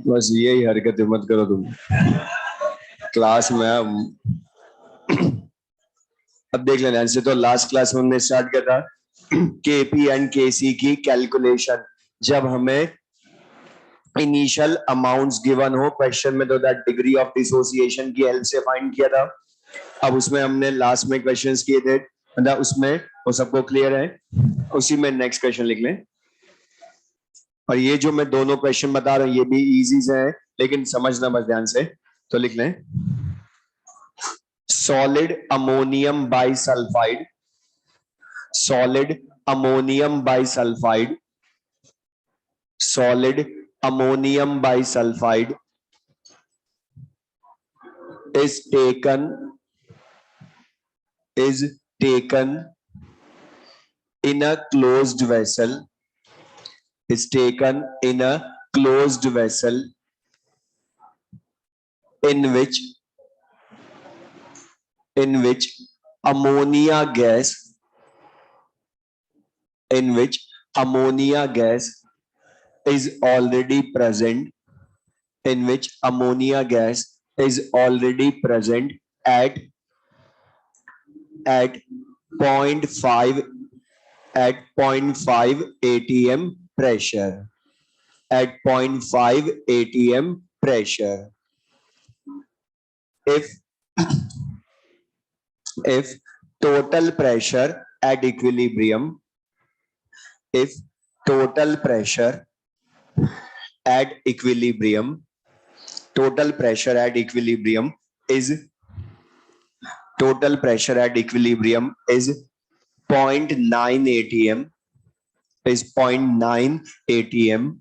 बस यही हरकतें मत करो तुम क्लास में। अब देख लेना, ऐसे तो लास्ट क्लास में हमने स्टार्ट किया था केपी एंड केसी की कैलकुलेशन, जब हमें इनिशियल अमाउंट्स गिवन हो क्वेश्चन में, तो दैट डिग्री ऑफ डिसोसिएशन की हेल्प से फाइंड किया था। अब उसमें हमने लास्ट में क्वेश्चंस किए थे, मतलब उसमें वो सबको क्लियर है, उसी में नेक्स्ट क्वेश्चन लिख लें। और ये जो मैं दोनों क्वेश्चन बता रहा हूं ये भी इजी से है, लेकिन समझना बस ध्यान से। तो लिख लें, solid ammonium bisulphide, solid ammonium bisulphide, solid ammonium bisulphide is taken in a closed vessel, is taken in a closed vessel in which ammonia gas, in which ammonia gas is already present, in which ammonia gas is already present at 0.5 atm pressure, at 0.5 atm pressure. If total pressure at equilibrium, if total pressure at equilibrium, total pressure at equilibrium is 0.9 atm, is 0.9 atm,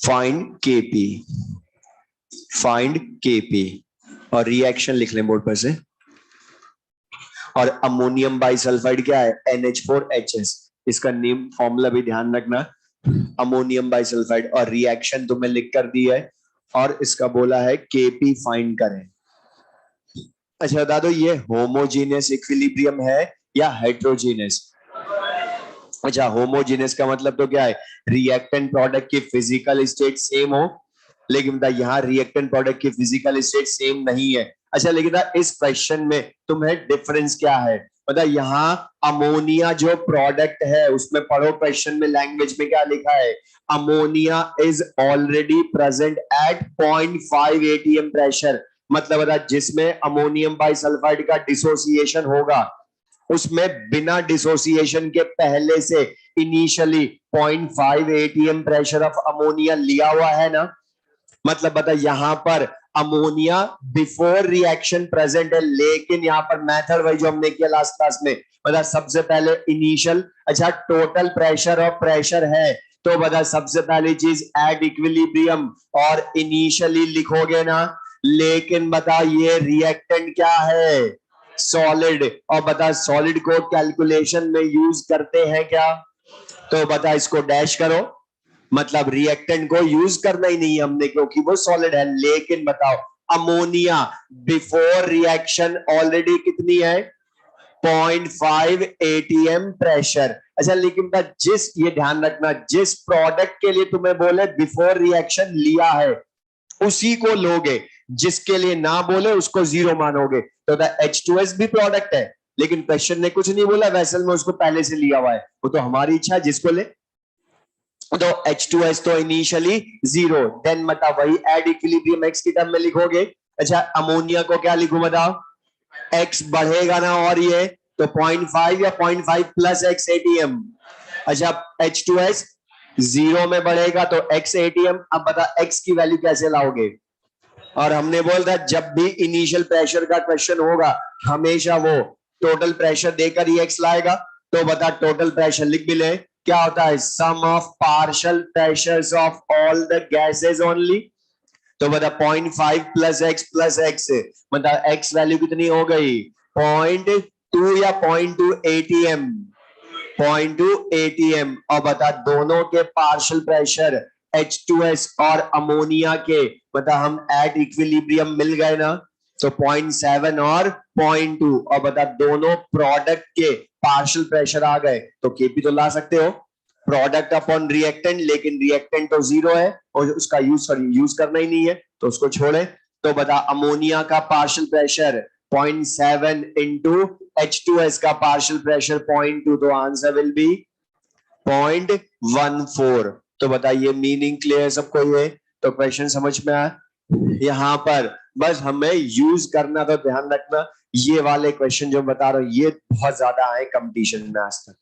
find kp और reaction लिख लें board पर से। और ammonium bisulphide क्या है? NH4HS, इसका name formula भी ध्यान रखना, अमोनियम बाइसल्फाइड। और रिएक्शन तुम्हें लिख कर दी है, और इसका बोला है केपी फाइंड करें। अच्छा बता दो, ये होमोजीनियस इक्विलिब्रियम है या हेट्रोजीनियस? अच्छा, होमोजीनियस का मतलब तो क्या है? रिएक्टेंट प्रोडक्ट की फिजिकल स्टेट सेम हो, लेकिन बता यहाँ रिएक्टेंट प्रोडक्ट की फिजिकल स्टेट सेम नहीं है। अच्छा लेकिन इस क्वेश्चन में तुम्हें डिफरेंस क्या है? बता, यहाँ अमोनिया जो प्रोडक्ट है उसमें पढ़ो क्वेश्चन में लैंग्वेज में क्या लिखा है, ammonia is already present at 0.5 atm pressure. मतलब बता, जिसमें अमोनियम बाइसल्फाइड का डिसोसिएशन होगा उसमें बिना डिसोसिएशन के पहले से initially 0.5 atm pressure of ammonia लिया हुआ है ना। मतलब बता, यहां पर अमोनिया बिफोर रिएक्शन प्रेजेंट है, लेकिन यहां पर मेथड वही जो हमने किया लास्ट क्लास में। बता, सबसे पहले इनिशियल, अच्छा टोटल प्रेशर और प्रेशर है, तो बता सबसे पहली चीज एट इक्विलिब्रियम और इनिशियली लिखोगे ना। लेकिन बता, ये रिएक्टेंट क्या है? सॉलिड। और बता, सॉलिड को कैलकुलेशन में यूज करते हैं क्या? तो बता, इसको डैश करो, मतलब रिएक्टेंट को यूज करना ही नहीं हमने, क्योंकि वो सॉलिड है। लेकिन बताओ, अमोनिया बिफोर रिएक्शन ऑलरेडी कितनी है? 0.5 ATM प्रेशर। अच्छा लेकिन जिस, ये ध्यान रखना, जिस प्रोडक्ट के लिए तुम्हें बोले बिफोर रिएक्शन लिया है उसी को लोगे, जिसके लिए ना बोले उसको जीरो मानोगे। तो H2S भी प्रोडक्ट है, लेकिन क्वेश्चन ने कुछ नहीं बोला वेसल में उसको पहले से लिया हुआ है, वो तो हमारी इच्छा है जिसको ले। तो H2S तो इनिशियली जीरो, देन मतलब वही एड इक्विलिब्रियम एक्स की टर्म में लिखोगे। अच्छा अमोनिया को क्या लिखूं बताओ, एक्स बढ़ेगा ना, और ये तो 0.5 या 0.5 प्लस एक्स एटीएम। अच्छा H2S जीरो में बढ़ेगा तो एक्स एटीएम। अब बता एक्स की वैल्यू कैसे लाओगे, और हमने बोल था जब भी इनिशियल प्रेशर का क्वेश्चन होगा हमेशा वो टोटल प्रेशर देकर ही एक्स लाएगा। तो बता टोटल प्रेशर लिख भी ले, क्या होता है, sum of partial pressures of all the gases only. तो बता 0.5 प्लस एक्स मतलब एक्स वैल्यू कितनी हो गई, 0.2 या 0.2 एटीएम, 0.2 एटीएम। और बता दोनों के पार्शियल प्रेशर H2S और अमोनिया के बता हम एट इक्विलिब्रियम मिल गए ना, तो 0.7 और 0.2। और बता दोनों प्रोडक्ट के पार्शियल प्रेशर आ गए तो केपी तो ला सकते हो, प्रोडक्ट अपॉन रिएक्टेंट, लेकिन रिएक्टेंट तो जीरो है और उसका यूज करना ही नहीं है तो उसको छोड़े। तो बता अमोनिया का पार्शियल प्रेशर 0.7 इंटू H2S का पार्शियल प्रेशर 0.2, तो आंसर विल बी 0.14। तो बताइए मीनिंग क्लियर है सबको, ये तो क्वेश्चन समझ में आया। यहां पर बस हमें यूज करना, तो ध्यान रखना ये वाले क्वेश्चन जो बता रहा हूं ये बहुत ज्यादा आए कंपटीशन में आज तक,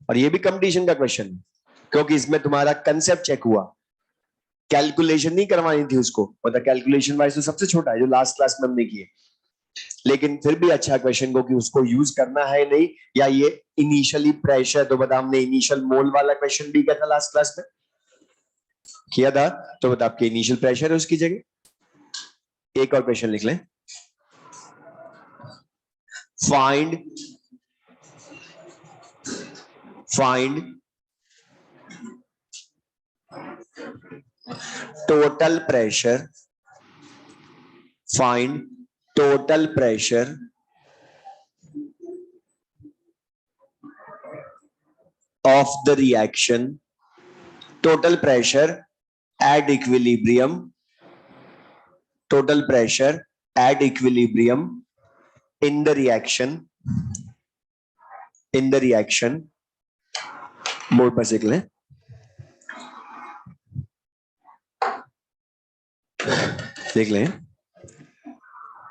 और ये भी कंपटीशन का क्वेश्चन क्योंकि इसमें तुम्हारा कंसेप्ट चेक हुआ, कैलकुलेशन नहीं करवानी थी उसको, मतलब कैलकुलेशन वाइज तो सबसे छोटा है जो लास्ट क्लास में हमने किए, लेकिन फिर भी अच्छा क्वेश्चन को कि उसको यूज करना है नहीं, या ये इनिशियली प्रेशर, तो बता हमने इनिशियल मोल वाला क्वेश्चन भी किया था लास्ट क्लास में, किया था, तो बता आपके इनिशियल प्रेशर है उसकी जगह। एक और क्वेश्चन लिख लें, find total pressure, find total pressure of the reaction, total pressure at equilibrium, total pressure at equilibrium in the reaction, board पर लिख लें, देख लें,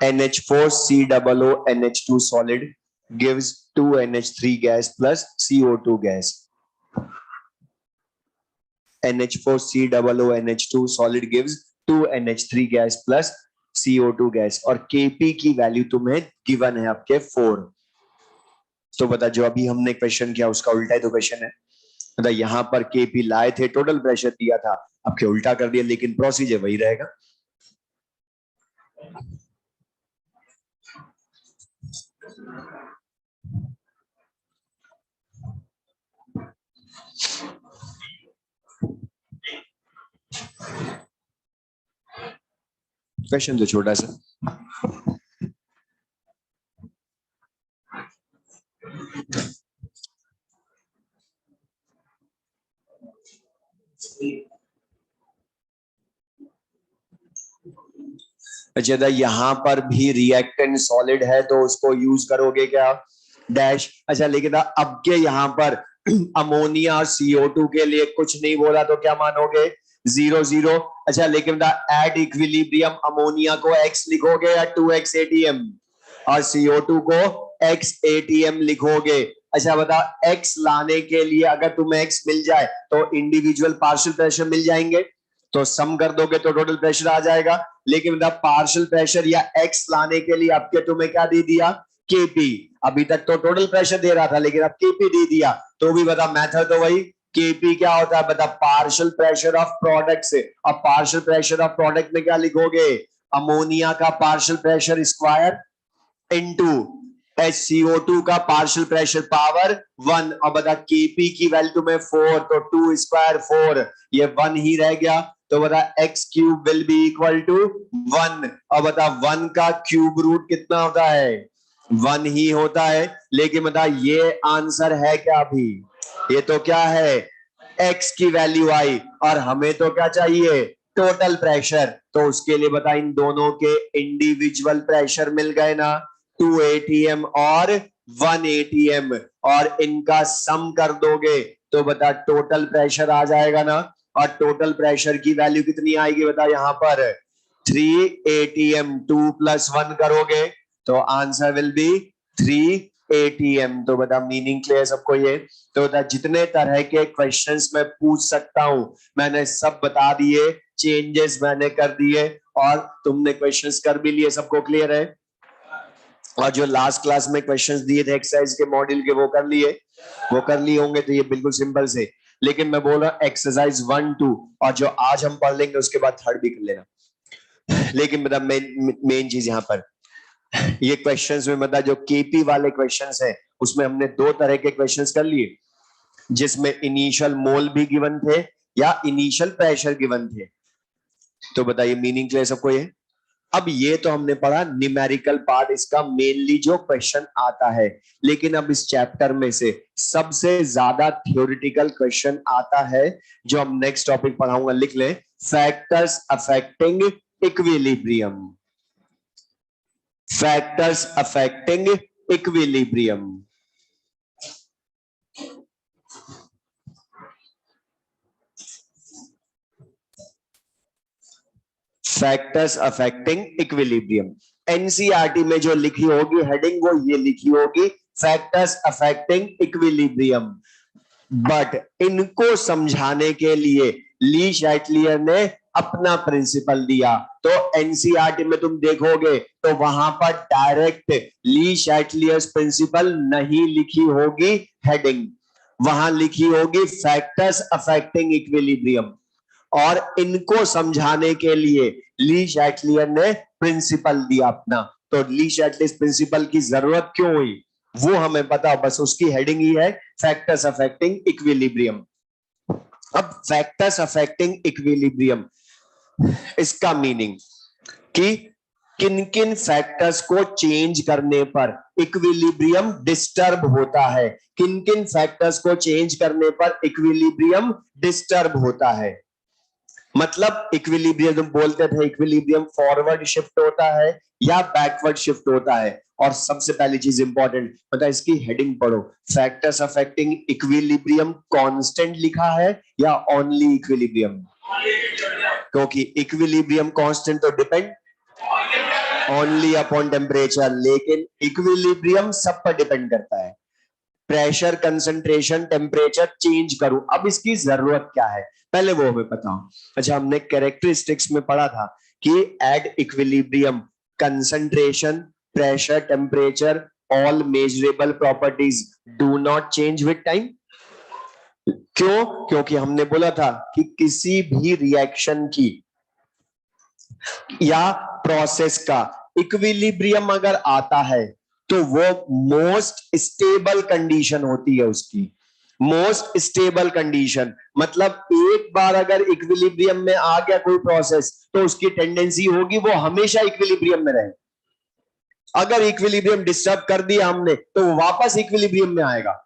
NH4COO NH2 solid gives 2NH3 gas plus CO2 gas. NH4COO NH2 solid gives 2NH3 gas plus CO2 gas, और Kp की value तुम्हें given है आपके 4। तो बता जो अभी हमने क्वेश्चन किया उसका उल्टा ही तो क्वेश्चन है, मतलब यहां पर Kp लाए थे, टोटल प्रेशर दिया था, आपके उल्टा कर दिया, लेकिन प्रोसीजर वही रहेगा। क्वेश्चन तो छोटा सा, अच्छा यहां पर भी रिएक्टेंट सॉलिड है तो उसको यूज करोगे क्या, डैश। अच्छा लेकिन अब के यहाँ पर अमोनिया और CO2 के लिए कुछ नहीं बोला तो क्या मानोगे, 0 0। अच्छा लेकिन एट इक्विलिब्रियम अमोनिया को x लिखोगे या 2x ATM, और CO2 को x ATM लिखोगे। अच्छा बता x लाने के लिए अगर तुम्हें x मिल जाए तो इंडिविजुअल पार्शियल प्रेशर मिल जाएंगे, तो सम कर दोगे तो टोटल प्रेशर आ जाएगा, लेकिन मतलब पार्शियल प्रेशर या x लाने के लिए आपके तुम्हें क्या दे दिया, Kp। अभी तक तो टोटल प्रेशर दे रहा था लेकिन अब Kp दे दिया, तो भी बता मेथड तो वही, Kp क्या होता है बता, पार्शियल प्रेशर ऑफ प्रोडक्ट से। अब पार्शियल प्रेशर ऑफ प्रोडक्ट में क्या लिखोगे, अमोनिया का partial pressure square into HCO2 का पार्शियल प्रेशर पावर 1। और बता Kp की वैल्यू में 4, तो 2 स्क्वायर 4, ये 1 ही रह गया, तो बता x cube will be equal to 1। और बता 1 का क्यूब रूट कितना होता है वन ही होता है, लेकिन बता ये आंसर है क्या अभी? ये तो क्या है, एक्स की वैल्यू आई, और हमें तो क्या चाहिए, टोटल प्रेशर। तो उसके लिए बता इन दोनों के इंडिविजुअल प्रेशर मिल गए ना, 2 एटीएम और 1 एटीएम, और इनका सम कर दोगे तो बता टोटल प्रेशर आ जाएगा ना। और टोटल प्रेशर की वैल्यू कितनी आएगी बता, यहां पर 3 एटीएम, 2 + 1 करोगे तो आंसर विल बी 3 एटीएम। तो बता मीनिंग क्लियर सबको ये? तो बता जितने तरह के क्वेश्चंस मैं पूछ सकता हूं मैंने सब बता दिए, चेंजेस मैंने कर दिए, और तुमने क्वेश्चंस कर भी लिए, सबको क्लियर है? और जो लास्ट क्लास में क्वेश्चंस दिए थे एक्सरसाइज के मॉड्यूल के वो कर लिए, वो कर लिए होंगे, तो ये बिल्कुल सिंपल से। लेकिन मैं बोल रहा एक्सरसाइज 1, 2 और जो आज हम पढ़ लेंगे उसके बाद थर्ड भी कर लेना। लेकिन मतलब मेन चीज यहाँ पर ये क्वेश्चंस में मतलब जो केपी वाले क्वेश्चंस है उसमें हमने दो तरह के क्वेश्चंस कर लिए, जिसमें इनिशियल मोल भी गिवन थे या इनिशियल प्रेशर गिवन थे। तो बताइए मीनिंग क्लियर सबको ये? अब ये तो हमने पढ़ा न्यूमेरिकल पार्ट, इसका मेनली जो क्वेश्चन आता है। लेकिन अब इस चैप्टर में से सबसे ज्यादा थ्योरेटिकल क्वेश्चन आता है जो हम नेक्स्ट टॉपिक पढ़ाऊंगा, लिख ले, factors affecting equilibrium. Factors affecting equilibrium. Factors affecting equilibrium. NCERT में जो लिखी होगी हेडिंग वो ये लिखी होगी, फैक्टर्स अफेक्टिंग इक्विलिब्रियम। बट इनको समझाने के लिए ली शैटलियर ने अपना प्रिंसिपल दिया। तो एनसीईआरटी में तुम देखोगे तो वहां पर डायरेक्ट ली शैटलियर्स प्रिंसिपल नहीं लिखी होगी हेडिंग, वहां लिखी होगी फैक्टर्स अफेक्टिंग इक्विलिब्रियम। और इनको समझाने के लिए ली शैटलियर ने प्रिंसिपल दिया अपना। तो ली शैटलियर प्रिंसिपल की जरूरत क्यों हुई वो हमें पता, बस उसकी हेडिंग ही है फैक्टर्स अफेक्टिंग इक्विलिब्रियम। अब फैक्टर्स अफेक्टिंग इक्विलिब्रियम, इसका मीनिंग कि किन किन फैक्टर्स को चेंज करने पर इक्विलिब्रियम डिस्टर्ब होता है, किन किन फैक्टर्स को चेंज करने पर इक्विलिब्रियम डिस्टर्ब होता है। मतलब इक्विलिब्रियम बोलते थे, इक्विलिब्रियम फॉरवर्ड शिफ्ट होता है या बैकवर्ड शिफ्ट होता है। और सबसे पहली चीज इंपॉर्टेंट मतलब इसकी हेडिंग पढ़ो, फैक्टर्स अफेक्टिंग इक्विलिब्रियम कांस्टेंट लिखा है या ओनली इक्विलिब्रियम? क्योंकि इक्विलिब्रियम कांस्टेंट तो डिपेंड ओनली अपॉन टेम्परेचर, लेकिन इक्विलिब्रियम सब पर डिपेंड करता है। प्रेशर, कंसंट्रेशन, टेम्परेचर चेंज करूं, अब इसकी जरूरत क्या है पहले वो हमें पता हो। अच्छा, हमने कैरेक्टरिस्टिक्स में पढ़ा था कि at equilibrium concentration, pressure, temperature, all measurable properties do not change with time. क्यों? क्योंकि हमने बोला था कि किसी भी रिएक्शन की या प्रोसेस का इक्विलिब्रियम अगर आता है तो वो मोस्ट स्टेबल कंडीशन होती है उसकी। मोस्ट स्टेबल कंडीशन मतलब एक बार अगर इक्विलिब्रियम में आ गया कोई प्रोसेस तो उसकी टेंडेंसी होगी वो हमेशा इक्विलिब्रियम में रहे। अगर इक्विलिब्रियम डिस्टर्ब कर दिया हमने तो वो वापस इक्विलिब्रियम में आएगा।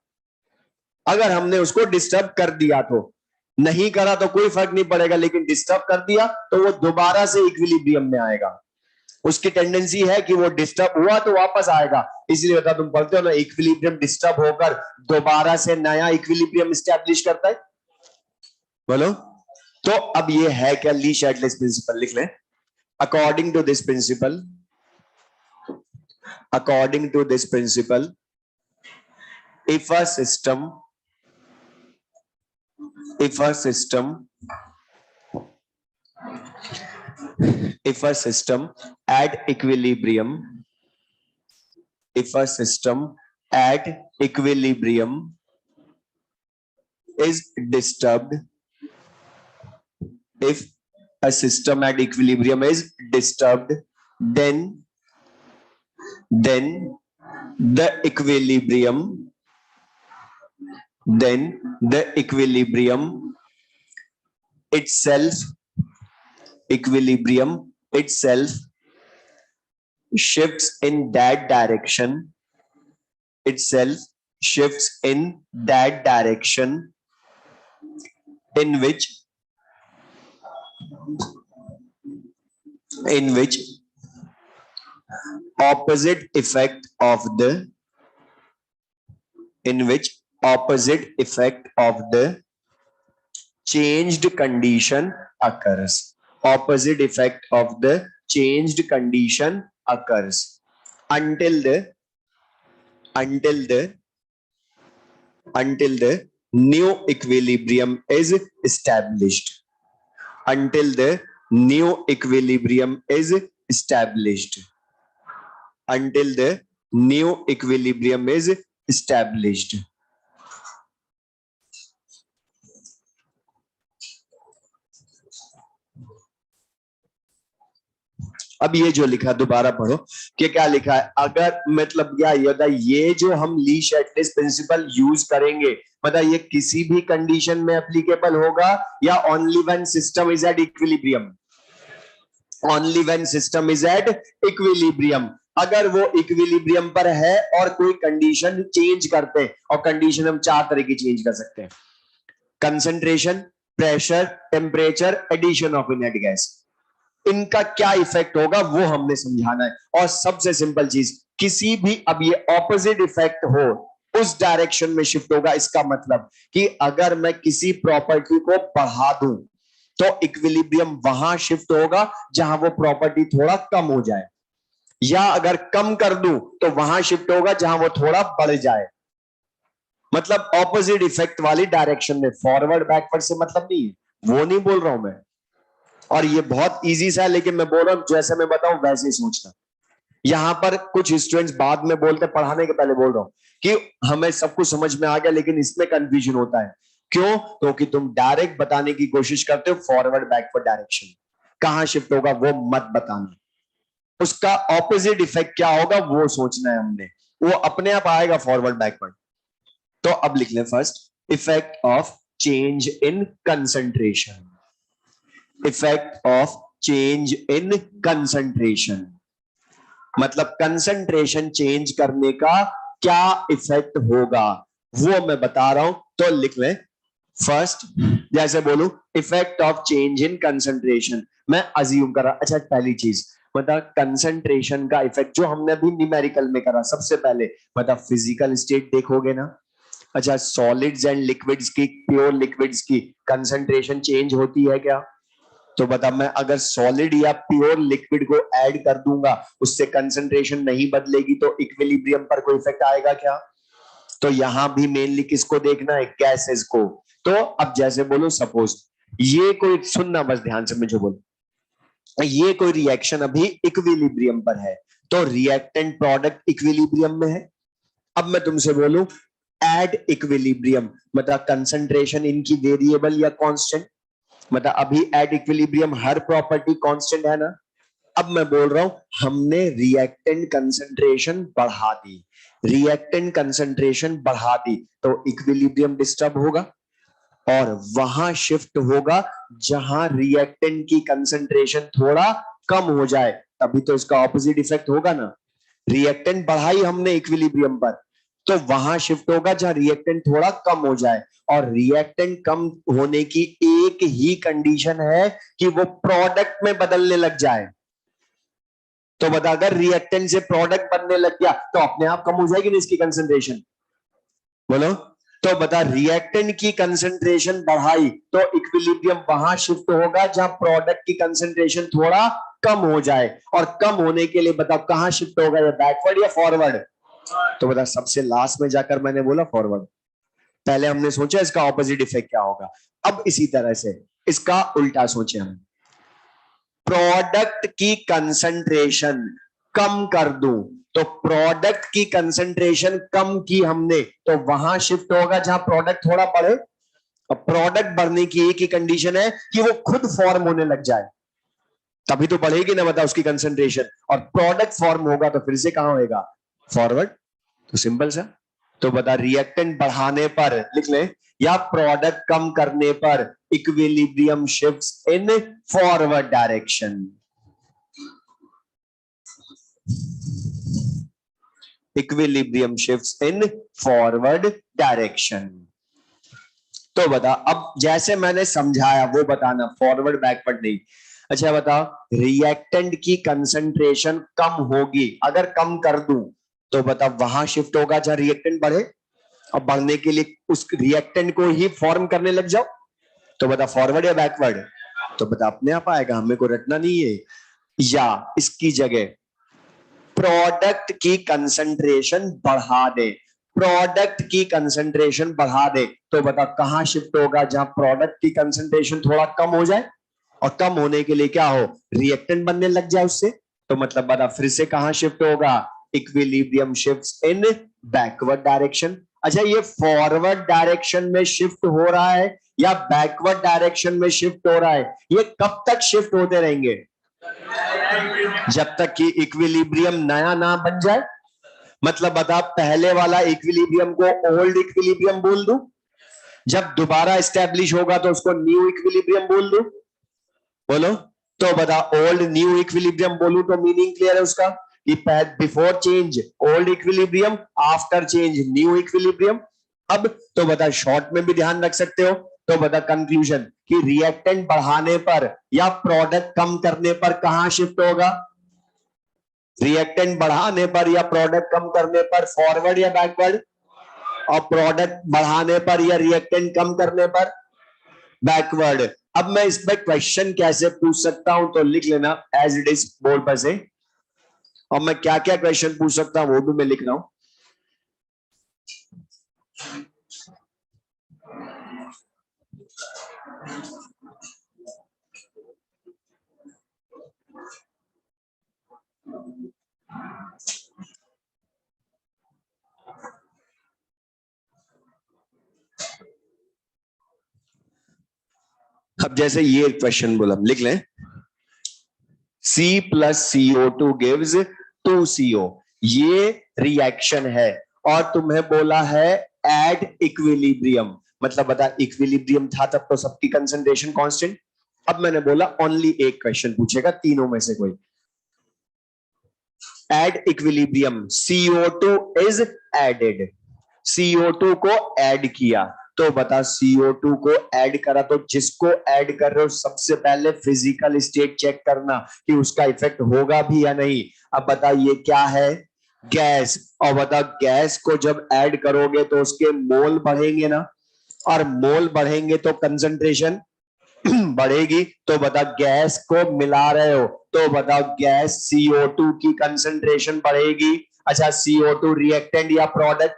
अगर हमने उसको डिस्टर्ब कर दिया तो, नहीं करा तो कोई फर्क नहीं पड़ेगा, लेकिन डिस्टर्ब कर दिया तो वो दोबारा से इक्विलिब्रियम में आएगा। उसकी टेंडेंसी है कि वो डिस्टर्ब हुआ तो वापस आएगा। इसलिए बता, तुम पढ़ते हो ना, इक्विलिब्रियम डिस्टर्ब होकर दोबारा से नया इक्विलिब्रियम स्टैब्लिश करता है। बोलो तो अब ये है क्या? ली शैटलियर प्रिंसिपल लिख लें। According to this principle, according to this principle, if a system if a system if a system at equilibrium, if a system at equilibrium is disturbed, if a system at equilibrium is disturbed, then the equilibrium then the equilibrium itself shifts in that direction itself shifts in that direction in which opposite effect of the changed condition occurs. Opposite effect of the changed condition occurs until the new equilibrium is established. Until the new equilibrium is established. Until the new equilibrium is established. अब ये जो लिखा दोबारा पढ़ो कि क्या लिखा है. अगर मतलब क्या ये जो हम ली शैटलिस प्रिंसिपल यूज करेंगे मतलब ये किसी भी कंडीशन में एप्लीकेबल होगा या only when system is at equilibrium. Only when system is at equilibrium. अगर वो इक्विलिब्रियम पर है और कोई कंडीशन चेंज करते हैं और कंडीशन हम 4 तरह की चेंज कर सकते हैं. Concentration, pressure, temperature, addition of inert gas. इनका क्या इफेक्ट होगा वो हमने समझाना है. और सबसे सिंपल चीज किसी भी अब ये ऑपोजिट इफेक्ट हो उस डायरेक्शन में शिफ्ट होगा. इसका मतलब कि अगर मैं किसी प्रॉपर्टी को बढ़ा दूं तो इक्विलिब्रियम वहां शिफ्ट होगा जहां वो प्रॉपर्टी थोड़ा कम हो जाए, या अगर कम कर दूं तो वहां शिफ्ट होगा जहां वो थोड़ा बढ़ जाए. मतलब ऑपोजिट इफेक्ट वाली डायरेक्शन में. फॉरवर्ड बैकवर्ड से मतलब नहीं है, वो नहीं बोल रहा हूं मैं. और ये बहुत इजी सा है लेकिन मैं बोल रहा हूं जैसे मैं बताऊं वैसे ही सोचना. यहां पर कुछ स्टूडेंट्स बाद में बोलते, पढ़ाने के पहले बोल रहा हूं कि हमें सब कुछ समझ में आ गया लेकिन इसमें कंफ्यूजन होता है. क्यों? क्योंकि तुम डायरेक्ट बताने की कोशिश करते हो फॉरवर्ड बैकवर्ड डायरेक्शन कहां शिफ्ट होगा वो मत बताना. उसका ऑपोजिट इफेक्ट क्या होगा वो सोचना है हमने. वो अपने आप आएगा फॉरवर्ड बैकवर्ड. तो अब लिख लें first effect of change in concentration. Effect of change in concentration मतलब कंसंट्रेशन चेंज करने का क्या इफेक्ट होगा वो मैं बता रहा हूं. तो लिख लें फर्स्ट, जैसे बोलूं effect of change in concentration. मैं अज्यूम कर रहा. अच्छा पहली चीज मतलब कंसंट्रेशन का इफेक्ट जो हमने अभी न्यूमेरिकल में करा. सबसे पहले मतलब फिजिकल स्टेट देखोगे ना. अच्छा सॉलिड्स एंड लिक्विड्स की, प्योर लिक्विड्स की कंसंट्रेशन चेंज होती है क्या? तो बता, मैं अगर सॉलिड या प्योर लिक्विड को ऐड कर दूंगा उससे कंसंट्रेशन नहीं बदलेगी तो इक्विलिब्रियम पर कोई इफेक्ट आएगा क्या? तो यहां भी मेनली किसको देखना है? गैसेस को. तो अब जैसे बोलो सपोज ये कोई, सुनना बस ध्यान से मुझे बोलो, ये कोई रिएक्शन अभी इक्विलिब्रियम पर है तो रिएक्टेंट प्रोडक्ट इक्विलिब्रियम में है. अब मैं तुमसे बोलूं एट इक्विलिब्रियम मतलब कंसंट्रेशन इनकी वेरिएबल या कांस्टेंट. मतलब अभी at equilibrium her property constant है ना. अब मैं बोल रहा हूं हमने रिएक्टेंट कंसंट्रेशन बढ़ा दी. रिएक्टेंट कंसंट्रेशन बढ़ा दी तो इक्विलिब्रियम डिस्टर्ब होगा और वहां शिफ्ट होगा जहां रिएक्टेंट की कंसंट्रेशन थोड़ा कम हो जाए. तभी तो इसका ऑपोजिट इफेक्ट होगा ना. रिएक्टेंट बढ़ाई हमने इक्विलिब्रियम पर तो वहां शिफ्ट होगा जहां रिएक्टेंट थोड़ा कम हो जाए. और रिएक्टेंट कम होने की एक ही कंडीशन है कि वो प्रोडक्ट में बदलने लग जाए. तो बता, अगर रिएक्टेंट से प्रोडक्ट बनने लग गया तो अपने आप कम हो जाएगी ना इसकी कंसंट्रेशन. बोलो. तो बता, रिएक्टेंट की कंसंट्रेशन बढ़ाई तो इक्विलिब्रियम वहां शिफ्ट होगा जहां प्रोडक्ट की कंसंट्रेशन थोड़ा कम हो जाए. और कम होने के लिए बताओ कहां शिफ्ट होगा, या बैकवर्ड या फॉरवर्ड? तो बता, सबसे लास्ट में जाकर मैंने बोला फॉरवर्ड. पहले हमने सोचा इसका ऑपोजिट इफेक्ट क्या होगा. अब इसी तरह से इसका उल्टा सोचे हम. प्रोडक्ट की कंसंट्रेशन कम कर दूं तो प्रोडक्ट की कंसंट्रेशन कम की हमने तो वहां शिफ्ट होगा जहां प्रोडक्ट थोड़ा बढ़े. अब प्रोडक्ट बढ़ने की एक ही कंडीशन है कि वो खुद फॉर्म होने लग जाए, तभी तो बढ़ेगी ना बता उसकी कंसंट्रेशन. और प्रोडक्ट फॉर्म होगा तो फिर से कहां होएगा? फॉरवर्ड. तो सिंपल सा. तो बता, रिएक्टेंट बढ़ाने पर लिख ले या प्रोडक्ट कम करने पर equilibrium shifts in forward direction. Equilibrium shifts in forward direction. तो बता, अब जैसे मैंने समझाया वो बताना, फॉरवर्ड बैकवर्ड नहीं। अच्छा बताओ, रिएक्टेंट की कंसंट्रेशन कम होगी, अगर कम कर दूं तो बता वहां शिफ्ट होगा जहां रिएक्टेंट बढ़े, और बढ़ने के लिए उस रिएक्टेंट को ही फॉर्म करने लग जाओ, तो बता फॉरवर्ड या बैकवर्ड? तो बता अपने आप आएगा, हमें को रटना नहीं है। या इसकी जगह प्रोडक्ट की कंसंट्रेशन बढ़ा दे, प्रोडक्ट की कंसंट्रेशन बढ़ा दे, तो बता कहां शिफ्ट होगा? जहां प्रोडक्ट की कंसंट्रेशन थोड़ा कम हो जाए, और कम होने के लिए क्या हो? रिएक्टेंट बनने लग जाए उससे। तो मतलब बता फिर से कहां शिफ्ट होगा? इक्विलिब्रियम शिफ्ट्स इन बैकवर्ड डायरेक्शन। अच्छा, ये फॉरवर्ड डायरेक्शन में शिफ्ट हो रहा है या बैकवर्ड डायरेक्शन में शिफ्ट हो रहा है? ये कब तक शिफ्ट होते रहेंगे? जब तक कि इक्विलिब्रियम नया ना बन जाए। मतलब बता, पहले वाला इक्विलिब्रियम को ओल्ड इक्विलिब्रियम बोल दूं, जब दोबारा एस्टेब्लिश होगा तो उसको न्यू इक्विलिब्रियम बोल दूं? बोलो। तो बता, ओल्ड न्यू इक्विलिब्रियम बोलूं तो मीनिंग क्लियर है उसका कि before change old equilibrium, after change new equilibrium. अब तो बता, शॉर्ट में भी ध्यान रख सकते हो। तो बता कंक्लूजन कि रिएक्टेंट बढ़ाने पर या प्रोडक्ट कम करने पर कहां शिफ्ट होगा? रिएक्टेंट बढ़ाने पर या प्रोडक्ट कम करने पर फॉरवर्ड या बैकवर्ड? और प्रोडक्ट बढ़ाने पर या रिएक्टेंट कम करने पर बैकवर्ड। अब मैं इसमें क्वेश्चन कैसे पूछ सकता हूं तो लिख लेना एज इट इज बोर्ड पर से, और मैं क्या क्या क्वेश्चन पूछ सकता हूं वो भी मैं लिख रहा हूं। अब जैसे ये क्वेश्चन बोला, लिख लें, C plus CO2 gives 2CO। ये रिएक्शन है और तुम्हें बोला है एड इक्विलिब्रियम। मतलब बता, इक्विलिब्रियम था तब तो सबकी कंसंट्रेशन कांस्टेंट। अब मैंने बोला ओनली एक क्वेश्चन पूछेगा तीनों में से कोई। Add equilibrium, CO2 is added, CO2 को ऐड किया। तो बता CO2 को ऐड करा तो जिसको ऐड कर रहे हो सबसे पहले फिजिकल स्टेट चेक करना कि उसका इफेक्ट होगा भी या नहीं। अब बता ये क्या है? गैस। और बता गैस को जब ऐड करोगे तो उसके मोल बढ़ेंगे ना, और मोल बढ़ेंगे तो कंसंट्रेशन बढ़ेगी। तो बता गैस को मिला रहे हो तो बताओ गैस CO2 की कंसंट्रेशन बढ़ेगी। अच्छा, CO2 रिएक्टेंट या प्रोडक्ट?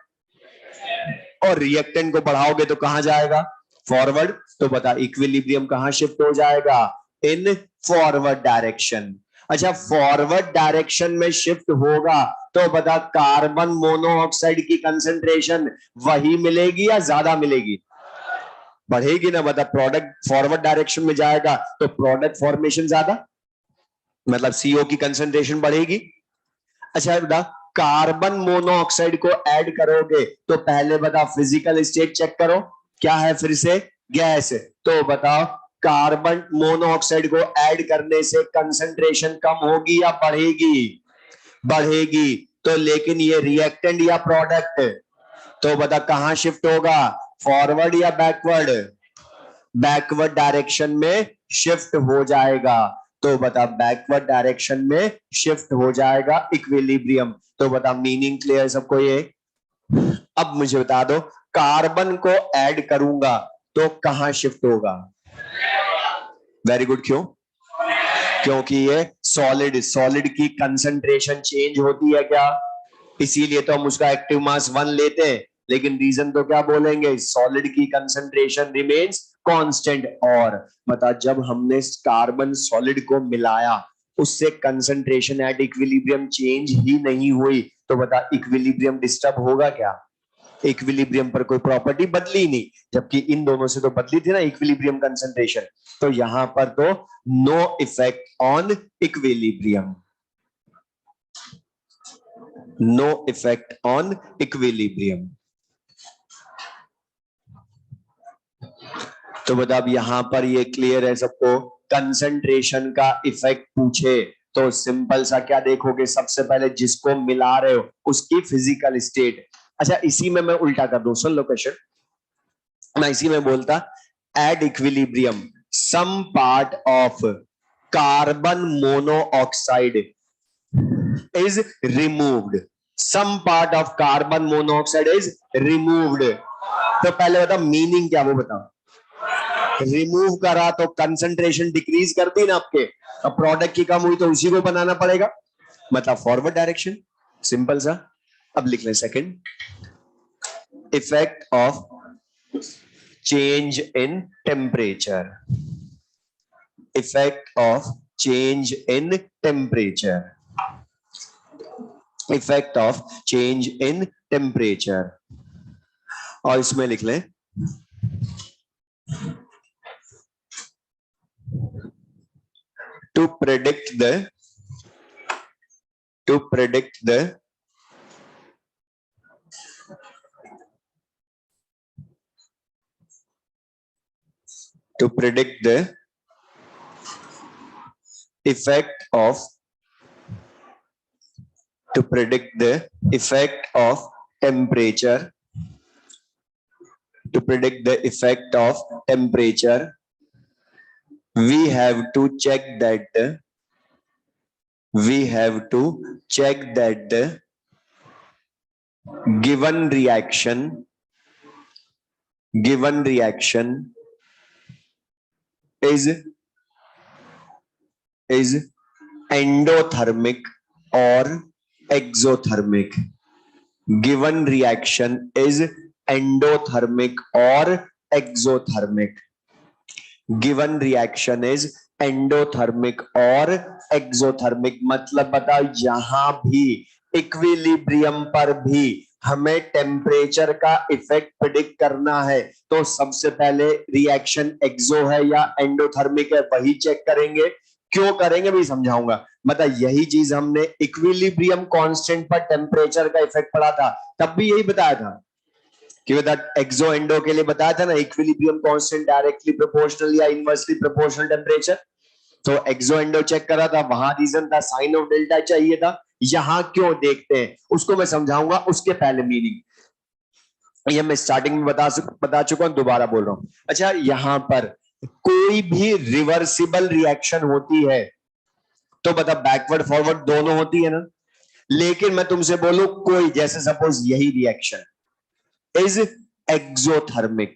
और रिएक्टेंट को बढ़ाओगे तो कहां जाएगा? फॉरवर्ड। तो बता इक्विलिब्रियम कहां शिफ्ट हो जाएगा? In forward direction. अच्छा, फॉरवर्ड डायरेक्शन में शिफ्ट होगा तो बता कार्बन मोनोऑक्साइड की कंसंट्रेशन वही मिलेगी या ज्यादा मिलेगी? बढ़ेगी ना। बता प्रोडक्ट फॉरवर्ड डायरेक्शन में जाएगा तो प्रोडक्ट फॉर्मेशन ज्यादा, मतलब CO की कंसंट्रेशन बढ़ेगी। अच्छा बता, कार्बन मोनोऑक्साइड को ऐड करोगे तो पहले बता फिजिकल स्टेट चेक करो, क्या है फिर से? गैस। तो बताओ कार्बन मोनोऑक्साइड को ऐड करने से कंसंट्रेशन कम होगी या बढ़ेगी? बढ़ेगी। तो लेकिन ये रिएक्टेंट या प्रोडक्ट, तो बता कहां शिफ्ट होगा? फॉरवर्ड या बैकवर्ड? बैकवर्ड डायरेक्शन में शिफ्ट हो जाएगा। तो बता बैकवर्ड डायरेक्शन में शिफ्ट हो जाएगा इक्विलिब्रियम। तो बता मीनिंग क्लियर सबको ये? अब मुझे बता दो, कार्बन को ऐड करूंगा तो कहां शिफ्ट होगा? Very good. क्यों? क्योंकि ये सॉलिड, सॉलिड की कंसंट्रेशन चेंज होती है क्या? इसीलिए तो हम उसका एक्टिव मास 1 लेते हैं, लेकिन रीजन तो क्या बोलेंगे? सॉलिड की कंसंट्रेशन रिमेन्स कांस्टेंट। और बता जब हमने कार्बन सॉलिड को मिलाया उससे कंसंट्रेशन एट इक्विलिब्रियम चेंज ही नहीं हुई, तो बता इक्विलिब्रियम डिस्टर्ब होगा क्या? इक्विलिब्रियम पर कोई प्रॉपर्टी बदली नहीं, जबकि इन दोनों से तो बदली थी ना इक्विलिब्रियम कंसंट्रेशन। तो यहां पर तो no effect on equilibrium, no effect on equilibrium. तो बता अब यहां पर ये क्लियर है सबको? कंसंट्रेशन का इफेक्ट पूछे तो सिंपल सा क्या देखोगे, सबसे पहले जिसको मिला रहे हो उसकी फिजिकल स्टेट। अच्छा इसी में मैं उल्टा कर दूं, सुन लो क्वेश्चन। मैं इसी में बोलता at equilibrium some part of carbon monoxide is removed, some part of carbon monoxide is removed. तो पहले बताओ मीनिंग क्या, वो बताओ। रिमूव करा तो कंसंट्रेशन डिक्रीज कर दी ना आपके, अब प्रोडक्ट की कम हुई तो उसी को बनाना पड़ेगा, मतलब फॉरवर्ड डायरेक्शन, सिंपल सा। अब लिख लें second, effect of change in temperature, effect of change in temperature, effect of change in temperature. और इसमें लिख लें to predict the to predict the to predict the effect of to predict the effect of temperature, to predict the effect of temperature we have to check that the given reaction is endothermic or exothermic, given reaction is endothermic or exothermic, given reaction is endothermic और exothermic. मतलब बताओ यहां भी equilibrium पर भी हमें temperature का effect predict करना है, तो सबसे पहले रिएक्शन एक्सो है या एंडोथर्मिक है वही चेक करेंगे। क्यों करेंगे भी समझाऊंगा। मतलब यही चीज हमने इक्विलिब्रियम कांस्टेंट पर टेम्परेचर का इफेक्ट पढ़ा था, तब भी यही बताया था कि एक्सो एंडो के लिए बताया था ना, इक्विलिब्रियम कांस्टेंट डायरेक्टली प्रोपोर्शनल या इनवर्सली प्रोपोर्शनल टेम्परेचर। तो एक्सो एंडो चेक करा था, वहां रीजन था साइन ऑफ डेल्टा चाहिए था। यहां क्यों देखते हैं उसको मैं समझाऊंगा, उसके पहले मीनिंग ये मैं स्टार्टिंग में बता चुका हूं, दोबारा बोल रहा हूं। अच्छा यहां पर कोई भी रिवर्सिबल रिएक्शन होती है तो बता बैकवर्ड फॉरवर्ड दोनों होती है ना, लेकिन मैं तुमसे बोलूं कोई, जैसे सपोज यही reaction is exothermic,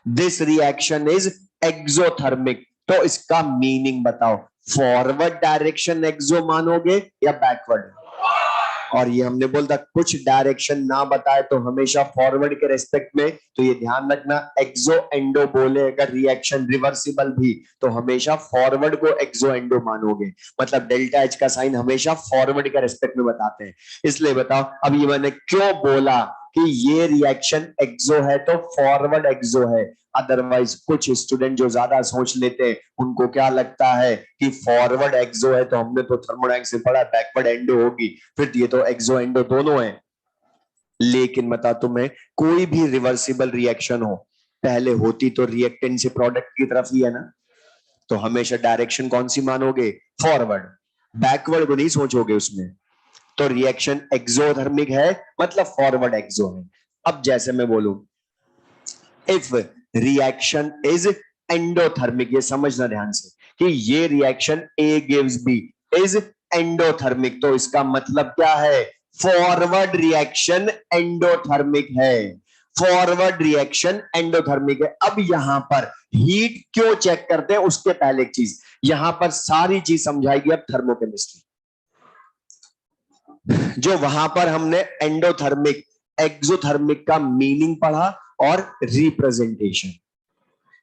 this reaction is exothermic, तो इसका मीनिंग बताओ, फॉरवर्ड डायरेक्शन एक्सो मानोगे या बैकवर्ड। और ये हमने बोला कुछ डायरेक्शन ना बताए तो हमेशा फॉरवर्ड के रेस्पेक्ट में, तो ये ध्यान रखना एक्सो एंडो बोले अगर रिएक्शन रिवर्सिबल भी तो हमेशा फॉरवर्ड को एक्सो एंडो मानोगे, मतलब डेल्टा एच का साइन हमेशा फॉरवर्ड के रेस्पेक्ट में बताते हैं। इसलिए बताओ अब ये मैंने क्यों बोला कि ये रिएक्शन एक्सो है तो फॉरवर्ड एक्सो है। अदरवाइज कुछ स्टूडेंट जो ज्यादा सोच लेते हैं उनको क्या लगता है कि फॉरवर्ड एक्सो है तो हमने तो थर्मोडायनेमिक्स से पढ़ा बैकवर्ड एंडो होगी, फिर ये तो एक्सो एंडो दोनों है। लेकिन बता तुम्हें कोई भी रिवर्सिबल रिएक्शन हो पहले होती तो रिएक्टेंट से प्रोडक्ट की तरफ ही है ना, तो हमेशा डायरेक्शन कौन सी मानोगे, फॉरवर्ड, बैकवर्ड को नहीं सोचोगे उसमें। तो रिएक्शन एक्सोथर्मिक है मतलब फॉरवर्ड एक्सो है। अब जैसे मैं बोलूं इफ रिएक्शन इज एंडोथर्मिक, ये समझना ध्यान से कि ये reaction A gives B is endothermic, तो इसका मतलब क्या है, फॉरवर्ड रिएक्शन एंडोथर्मिक है, फॉरवर्ड रिएक्शन एंडोथर्मिक है। अब यहां पर हीट क्यों चेक करते हैं उसके पहले एक चीज, यहां पर सारी चीज समझाएगी अब थर्मोकेमिस्ट्री। जो वहां पर हमने एंडोथर्मिक एक्सोथर्मिक का मीनिंग पढ़ा और रिप्रेजेंटेशन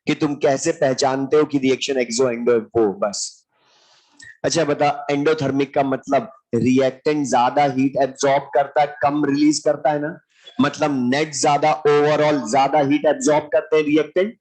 कि तुम कैसे पहचानते हो कि रिएक्शन एक्सो एंडो वो बस। अच्छा बता, एंडोथर्मिक का मतलब रिएक्टेंट ज्यादा हीट एब्जॉर्ब करता है कम रिलीज करता है ना, मतलब नेट ज्यादा ओवरऑल ज्यादा हीट एब्जॉर्ब करते हैं रिएक्टेंट,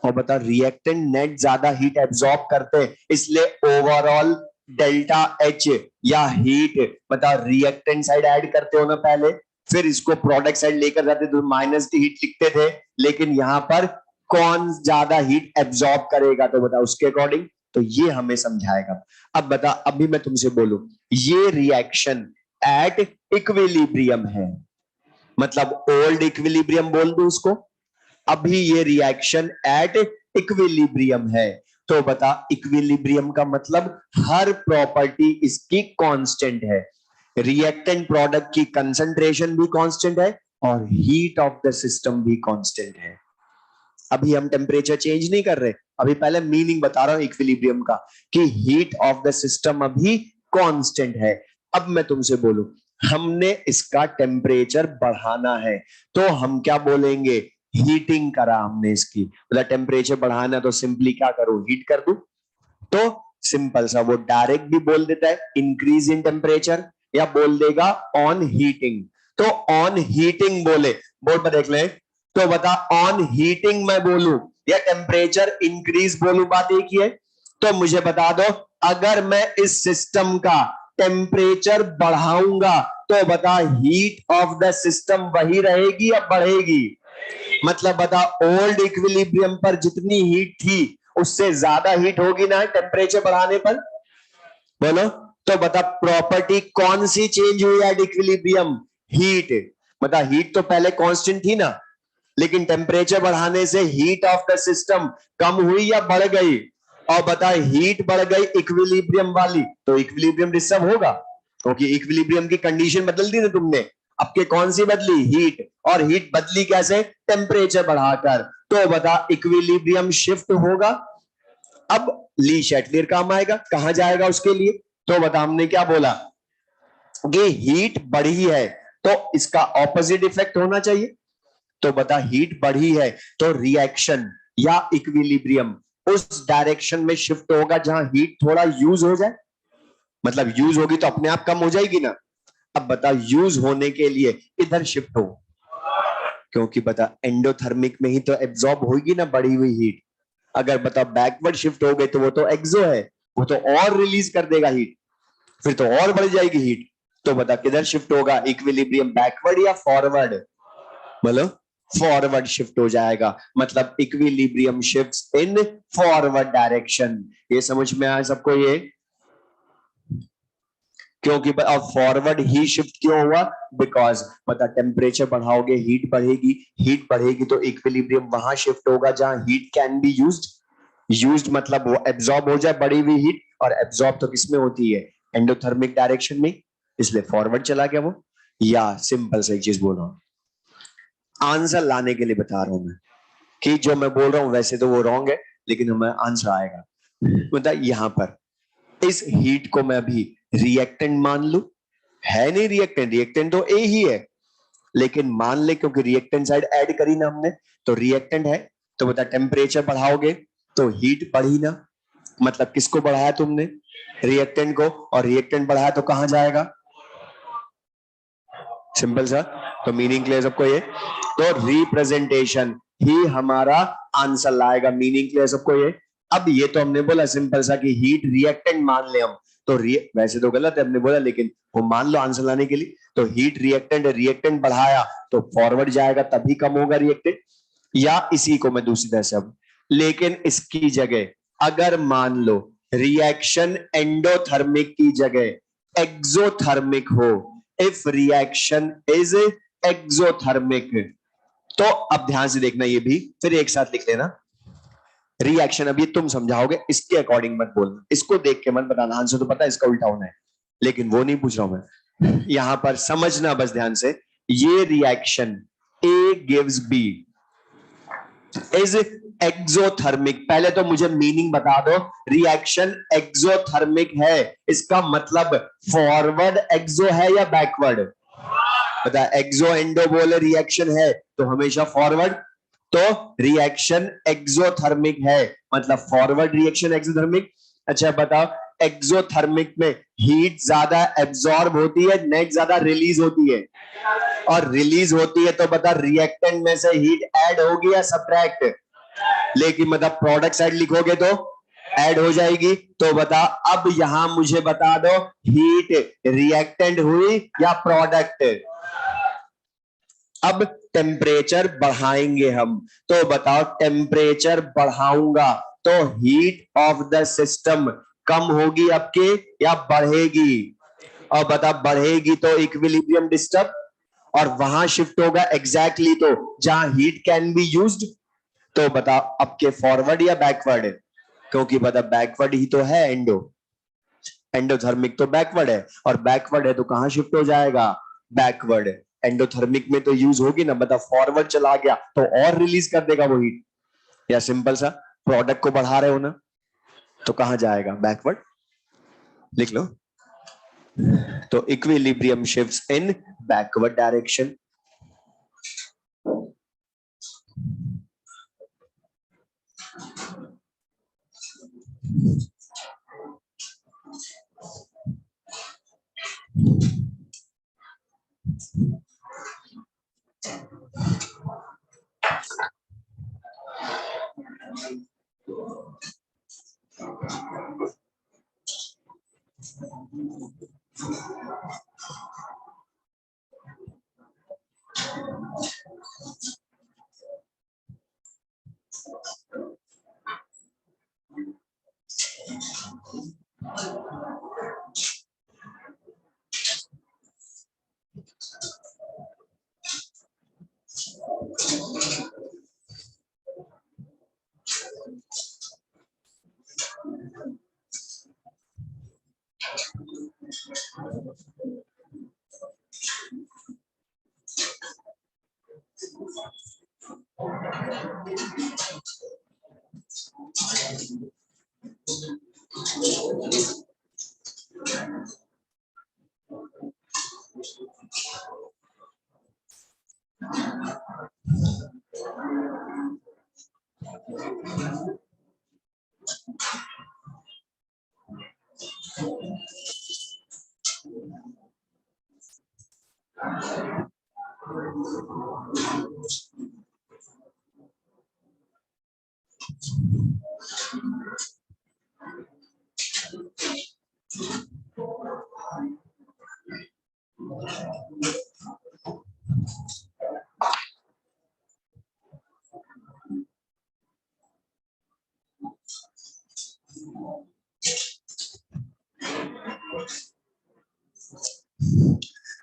और बता रिएक्टेंट नेट ज्यादा हीट एब्जॉर्ब करते हैं इसलिए ओवरऑल डेल्टा एच या हीट बता रिएक्टेंट साइड ऐड करते हो ना पहले, फिर इसको प्रोडक्ट साइड लेकर जाते तो माइनस डी हीट लिखते थे, लेकिन यहां पर कौन ज्यादा हीट एब्जॉर्ब करेगा तो बता उसके अकॉर्डिंग तो ये हमें समझाएगा। अब बता, अभी मैं तुमसे बोलूं ये रिएक्शन एट इक्विलिब्रियम है, मतलब ओल्ड इक्विलिब्रियम बोल दो उसको, अभी ये रिएक्शन एट इक्विलिब्रियम है। तो बता इक्विलिब्रियम का मतलब हर प्रॉपर्टी इसकी कांस्टेंट है, रिएक्टेंट प्रोडक्ट की कंसंट्रेशन भी कांस्टेंट है और हीट ऑफ द सिस्टम भी कांस्टेंट है। अभी हम टेम्परेचर चेंज नहीं कर रहे, अभी पहले मीनिंग बता रहा हूं इक्विलिब्रियम का कि हीट ऑफ द सिस्टम अभी कांस्टेंट है। अब मैं तुमसे बोलूं हमने इसका टेम्परेचर बढ़ाना है तो हम क्या बोलेंगे, हीटिंग करा हमने इसकी, मतलब टेम्परेचर बढ़ाना तो सिंपली क्या करूं, हीट कर दूं। तो सिंपल सा वो डायरेक्ट भी बोल देता है इंक्रीज इन टेम्परेचर या बोल देगा ऑन हीटिंग। तो ऑन हीटिंग बोले, बोर्ड पर देख ले, तो बता ऑन हीटिंग मैं बोलूं या टेम्परेचर इंक्रीज बोलूं, बात एक ही है। तो मुझे बता दो अगर मैं इस सिस्टम का टेम्परेचर बढ़ाऊंगा तो बता हीट ऑफ द सिस्टम वही रहेगी या बढ़ेगी, मतलब बता ओल्ड इक्विलिब्रियम पर जितनी हीट थी उससे ज्यादा हीट होगी ना टेम्परेचर बढ़ाने पर, बोलो। तो बता प्रॉपर्टी कौन सी चेंज हुई एट इक्विलिब्रियम, हीट। बता हीट तो पहले कांस्टेंट थी ना, लेकिन टेम्परेचर बढ़ाने से हीट ऑफ द सिस्टम कम हुई या बढ़ गई, और बता हीट बढ़ गई इक्विलिब्रियम वाली तो इक्विलिब्रियम डिस्टर्ब होगा, क्योंकि इक्विलिब्रियम की कंडीशन बदल दी ना तुमने। अब के कौन सी बदली, हीट, और हीट बदली कैसे, टेम्परेचर बढ़ाकर। तो बता इक्विलिब्रियम शिफ्ट होगा। अब ली शैटलियर काम आएगा, कहां जाएगा उसके लिए, तो बता हमने क्या बोला कि हीट बढ़ी है तो इसका ऑपोजिट इफेक्ट होना चाहिए। तो बता हीट बढ़ी है तो रिएक्शन या इक्विलिब्रियम उस डायरेक्शन में शिफ्ट होगा जहां हीट थोड़ा यूज हो जाए, मतलब यूज होगी तो अपने आप कम हो जाएगी ना। अब बता यूज होने के लिए इधर शिफ्ट हो, क्योंकि बता एंडोथर्मिक में ही तो एब्जॉर्ब होगी ना बढ़ी हुई हीट। अगर बता बैकवर्ड शिफ्ट हो गई तो वो तो एक्सो है, वो तो और रिलीज कर देगा हीट, फिर तो और बढ़ जाएगी हीट। तो बता किधर शिफ्ट होगा इक्विलिब्रियम, बैकवर्ड या फॉरवर्ड, बोलो। फॉरवर्ड शिफ्ट हो जाएगा, मतलब equilibrium shifts in forward direction. ये समझ में आया सबको ये, क्योंकि अब फॉरवर्ड ही शिफ्ट क्यों हुआ, बिकॉज बता टेम्परेचर बढ़ाओगे हीट बढ़ेगी, हीट बढ़ेगी तो इक्विलिब्रियम वहां शिफ्ट होगा जहां हीट कैन बी यूज्ड मतलब वो एब्जॉर्ब हो जाए बढ़ी हुई हीट, और एब्जॉर्ब तो किसमें होती है, एंडोथर्मिक डायरेक्शन में, इसलिए फॉरवर्ड चला गया वो। या सिंपल सा एक चीज बोल रहा हूं, आंसर लाने के लिए बता रहा हूं मैं कि जो मैं बोल रहा हूं वैसे तो वो रॉन्ग है, लेकिन हमें आंसर आएगा। मतलब यहां पर इस हीट को मैं अभी रिएक्टेंट मान लू, है नहीं रिएक्टेंट, रिएक्टेंट तो ए ही है, लेकिन मान ले क्योंकि रिएक्टेंट साइड ऐड करी ना हमने तो रिएक्टेंट है। तो बता टेम्परेचर बढ़ाओगे तो हीट बढ़ी ना, मतलब किसको बढ़ाया तुमने, रिएक्टेंट को, और रिएक्टेंट बढ़ाया तो कहां जाएगा, सिंपल सा। तो मीनिंग क्लियर सबको ये, तो रिप्रेजेंटेशन ही हमारा आंसर लाएगा, मीनिंग क्लियर सबको ये। अब ये तो हमने बोला सिंपल सा कि हीट रिएक्टेंट मान ले हम, तो वैसे तो गलत है हमने बोला, लेकिन वो मान लो आंसर लाने के लिए। तो हीट रिएक्टेंट है, रिएक्टेंट बढ़ाया तो फॉरवर्ड जाएगा तभी कम होगा रिएक्टेंट, या इसी को मैं दूसरी तरह से अब, लेकिन इसकी जगह अगर मान लो रिएक्शन एंडोथर्मिक की जगह एक्सोथर्मिक हो, इफ रिएक्शन इज एक्सोथर्मिक, तो अब ध्यान से देखना ये भी, फिर एक साथ लिख लेना रिएक्शन। अब ये तुम समझाओगे इसके अकॉर्डिंग मत बोलना, इसको देख के मत बताना, आंसर तो पता है इसका उल्टा होना है, लेकिन वो नहीं पूछ रहा हूं मैं, यहां पर समझना बस ध्यान से। ये reaction A gives B is exothermic, पहले तो मुझे मीनिंग बता दो, रिएक्शन एक्सोथर्मिक है इसका मतलब फॉरवर्ड एक्सो है या बैकवर्ड, पता एक्सो एंडो बोले रिएक्शन है तो हमेशा फॉरवर्ड, तो रिएक्शन एक्सोथर्मिक है मतलब फॉरवर्ड रिएक्शन एक्सोथर्मिक। अच्छा बताओ एक्सोथर्मिक में हीट ज्यादा एब्जॉर्ब होती है, नेट ज्यादा रिलीज होती है, और रिलीज होती है तो बता रिएक्टेंट में से हीट ऐड होगी या सब्ट्रैक्ट, लेकिन मतलब प्रोडक्ट साइड लिखोगे तो ऐड हो जाएगी। तो बता अब यहां मुझे बता दो हीट रिएक्टेंट हुई या प्रोडक्ट। अब टेम्परेचर बढ़ाएंगे हम, तो बताओ टेम्परेचर बढ़ाऊंगा तो हीट ऑफ द सिस्टम कम होगी आपके या बढ़ेगी? और बता, बढ़ेगी तो इक्विलिब्रियम डिस्टर्ब और वहां शिफ्ट होगा एग्जैक्टली तो जहां हीट कैन बी यूज्ड। तो बता आपके फॉरवर्ड या बैकवर्ड है? क्योंकि बता बैकवर्ड ही तो है एंडोथर्मिक तो बैकवर्ड है, और बैकवर्ड है तो कहां शिफ्ट हो जाएगा? बैकवर्ड। एंडोथर्मिक में तो यूज होगी ना, बता फॉरवर्ड चला गया तो और रिलीज कर देगा वो हीट, या सिंपल सा प्रोडक्ट को बढ़ा रहे हो ना तो कहां जाएगा? बैकवर्ड। लिख लो। तो इक्विलिब्रियम शिफ्ट्स इन बैकवर्ड डायरेक्शन।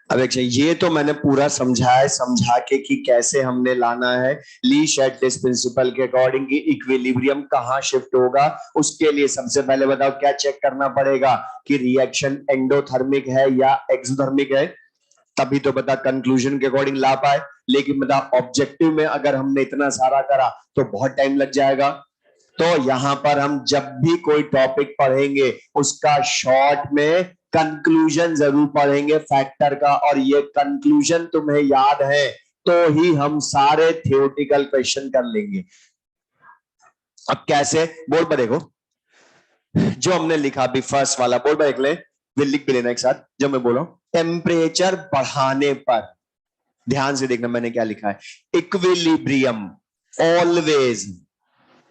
अब एक ये तो मैंने पूरा समझाया, समझा के कि कैसे हमने लाना है ली शैटलिस प्रिंसिपल के अकॉर्डिंग कि इक्विलिब्रियम कहां शिफ्ट होगा। उसके लिए सबसे पहले बताओ क्या चेक करना पड़ेगा कि रिएक्शन एंडोथर्मिक है या एक्सोथर्मिक है, तभी तो बता कंक्लूजन के अकॉर्डिंग ला पाए। लेकिन बता ऑब्जेक्टिव में अगर हमने इतना सारा करा तो बहुत टाइम लग जाएगा। तो यहां पर हम जब भी कोई टॉपिक पढ़ेंगे उसका शॉर्ट में कंक्लूजन जरूर पढ़ेंगे फैक्टर का, और ये कंक्लूजन तुम्हें याद है तो ही हम सारे थियोरेटिकल क्वेश्चन कर लेंगे। अब कैसे? बोर्ड पर देखो जो हमने लिखा अभी फर्स्ट वाला, बोर्ड पर देख ले, फिर लिख भी लेना एक साथ जब मैं बोला टेम्परेचर बढ़ाने पर। ध्यान से देखना मैंने क्या लिखा है, इक्विलिब्रियम ऑलवेज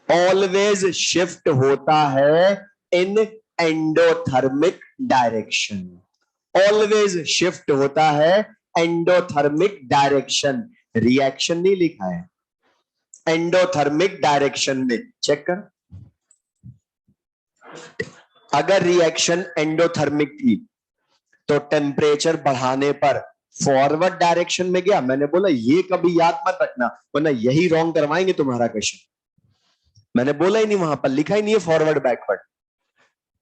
ऑलवेज शिफ्ट होता है इन एंडोथर्मिक डायरेक्शन। ऑलवेज शिफ्ट होता है एंडोथर्मिक डायरेक्शन। रिएक्शन नहीं लिखा है, एंडोथर्मिक डायरेक्शन में चेक कर। अगर रिएक्शन एंडोथर्मिक थी तो टेम्परेचर बढ़ाने पर फॉरवर्ड डायरेक्शन में गया। मैंने बोला ये कभी याद मत रखना वरना यही रॉन्ग करवाएंगे तुम्हारा क्वेश्चन। मैंने बोला ही नहीं, वहां पर लिखा ही नहीं है फॉरवर्ड बैकवर्ड।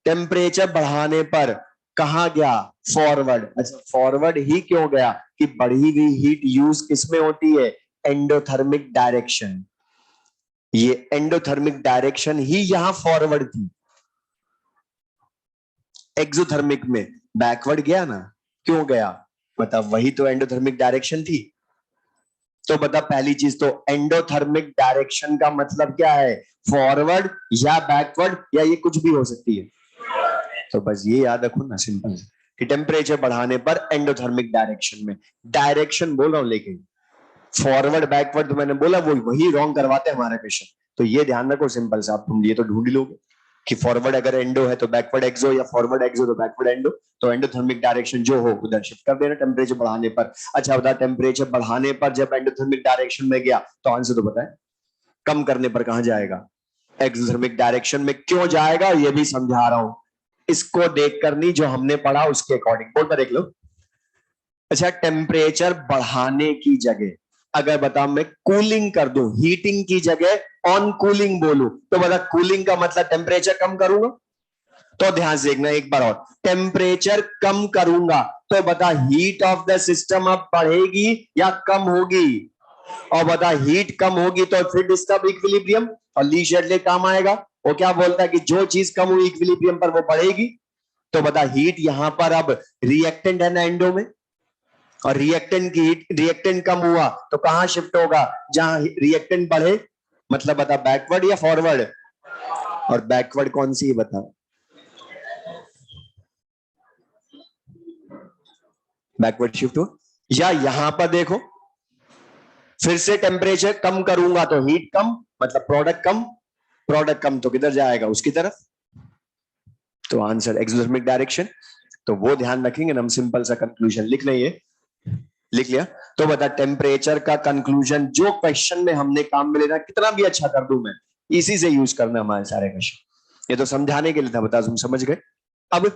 टेम्परेचर बढ़ाने पर कहां गया? फॉरवर्ड। अच्छा फॉरवर्ड ही क्यों गया? कि बढ़ी हुई हीट यूज किसमें होती है? Endothermic direction. ये एंडोथर्मिक डायरेक्शन ही यहां फॉरवर्ड थी। एक्सोथर्मिक में बैकवर्ड गया ना, क्यों गया? बता, वही तो एंडोथर्मिक डायरेक्शन थी। तो बता पहली चीज तो एंडोथर्मिक डायरेक्शन का मतलब क्या है? फॉरवर्ड या बैकवर्ड, या ये कुछ भी हो सकती है। तो बस ये याद रखो ना सिंपल कि टेम्परेचर बढ़ाने पर एंडोथर्मिक डायरेक्शन में, डायरेक्शन बोल रहा हूं लेकिन फॉरवर्ड बैकवर्ड तो मैंने बोला वो वही रॉन्ग करवाते हैं हमारा क्वेश्चन। तो ये ध्यान रखो सिंपल सा, आप तुम ये तो ढूंढ लोगे कि फॉरवर्ड अगर एंडो है तो बैकवर्ड एक्सो, या फॉरवर्ड एक्सो तो बैकवर्ड एंडो। तो एंडोथर्मिक डायरेक्शन जो हो उधर शिफ्ट कर देना टेम्परेचर बढ़ाने पर। अच्छा बता, टेम्परेचर बढ़ाने पर जब एंडोथर्मिक डायरेक्शन में गया तो आंसर तो बताए, कम करने पर कहां जाएगा? एक्सोथर्मिक डायरेक्शन में क्यों जाएगा ये भी समझा रहा हूं, इसको देखकर नहीं, जो हमने पढ़ा उसके अकॉर्डिंग। बोर्ड पर देख लो। अच्छा, टेम्परेचर बढ़ाने की जगह अगर बता मैं कूलिंग कर दूं, हीटिंग की जगह ऑन कूलिंग बोलूं, तो बता कूलिंग का मतलब टेम्परेचर कम करूंगा। तो ध्यान से देखना एक बार और, टेम्परेचर कम करूंगा तो बता हीट ऑफ द सिस्टम अब बढ़ेगी या कम होगी। और बता हीट कम होगी तो फिर डिस्टर्ब इक्विलिब्रियम, और ली शेडले काम आएगा। वो क्या बोलता है कि जो चीज कम हुई इक्विलिब्रियम पर वो बढ़ेगी। तो बता हीट यहां पर अब रिएक्टेंट है ना एंडो में, और रिएक्टेंट की हीट, रिएक्टेंट कम हुआ तो कहां शिफ्ट होगा, जहां रिएक्टेंट बढ़े। मतलब बता बैकवर्ड या फॉरवर्ड, और बैकवर्ड कौन सी है बता। बैकवर्ड शिफ्ट हो, या यहां पर देखो फिर से टेम्परेचर कम करूंगा तो हीट कम, मतलब प्रोडक्ट कम, प्रोडक्ट कम तो किधर जाएगा, उसकी तरफ। तो आंसर एक्सोथर्मिक डायरेक्शन। तो वो ध्यान रखेंगे ना, हम सिंपल सा कंक्लूजन लिख लेंगे। लिख लिया। तो बता टेम्परेचर का कंक्लूजन जो क्वेश्चन में हमने काम में लेना, कितना भी अच्छा कर दूं मैं, इसी से यूज करना हमारे सारे क्वेश्चन। ये तो समझाने के लिए था, बता तुम समझ गए। अब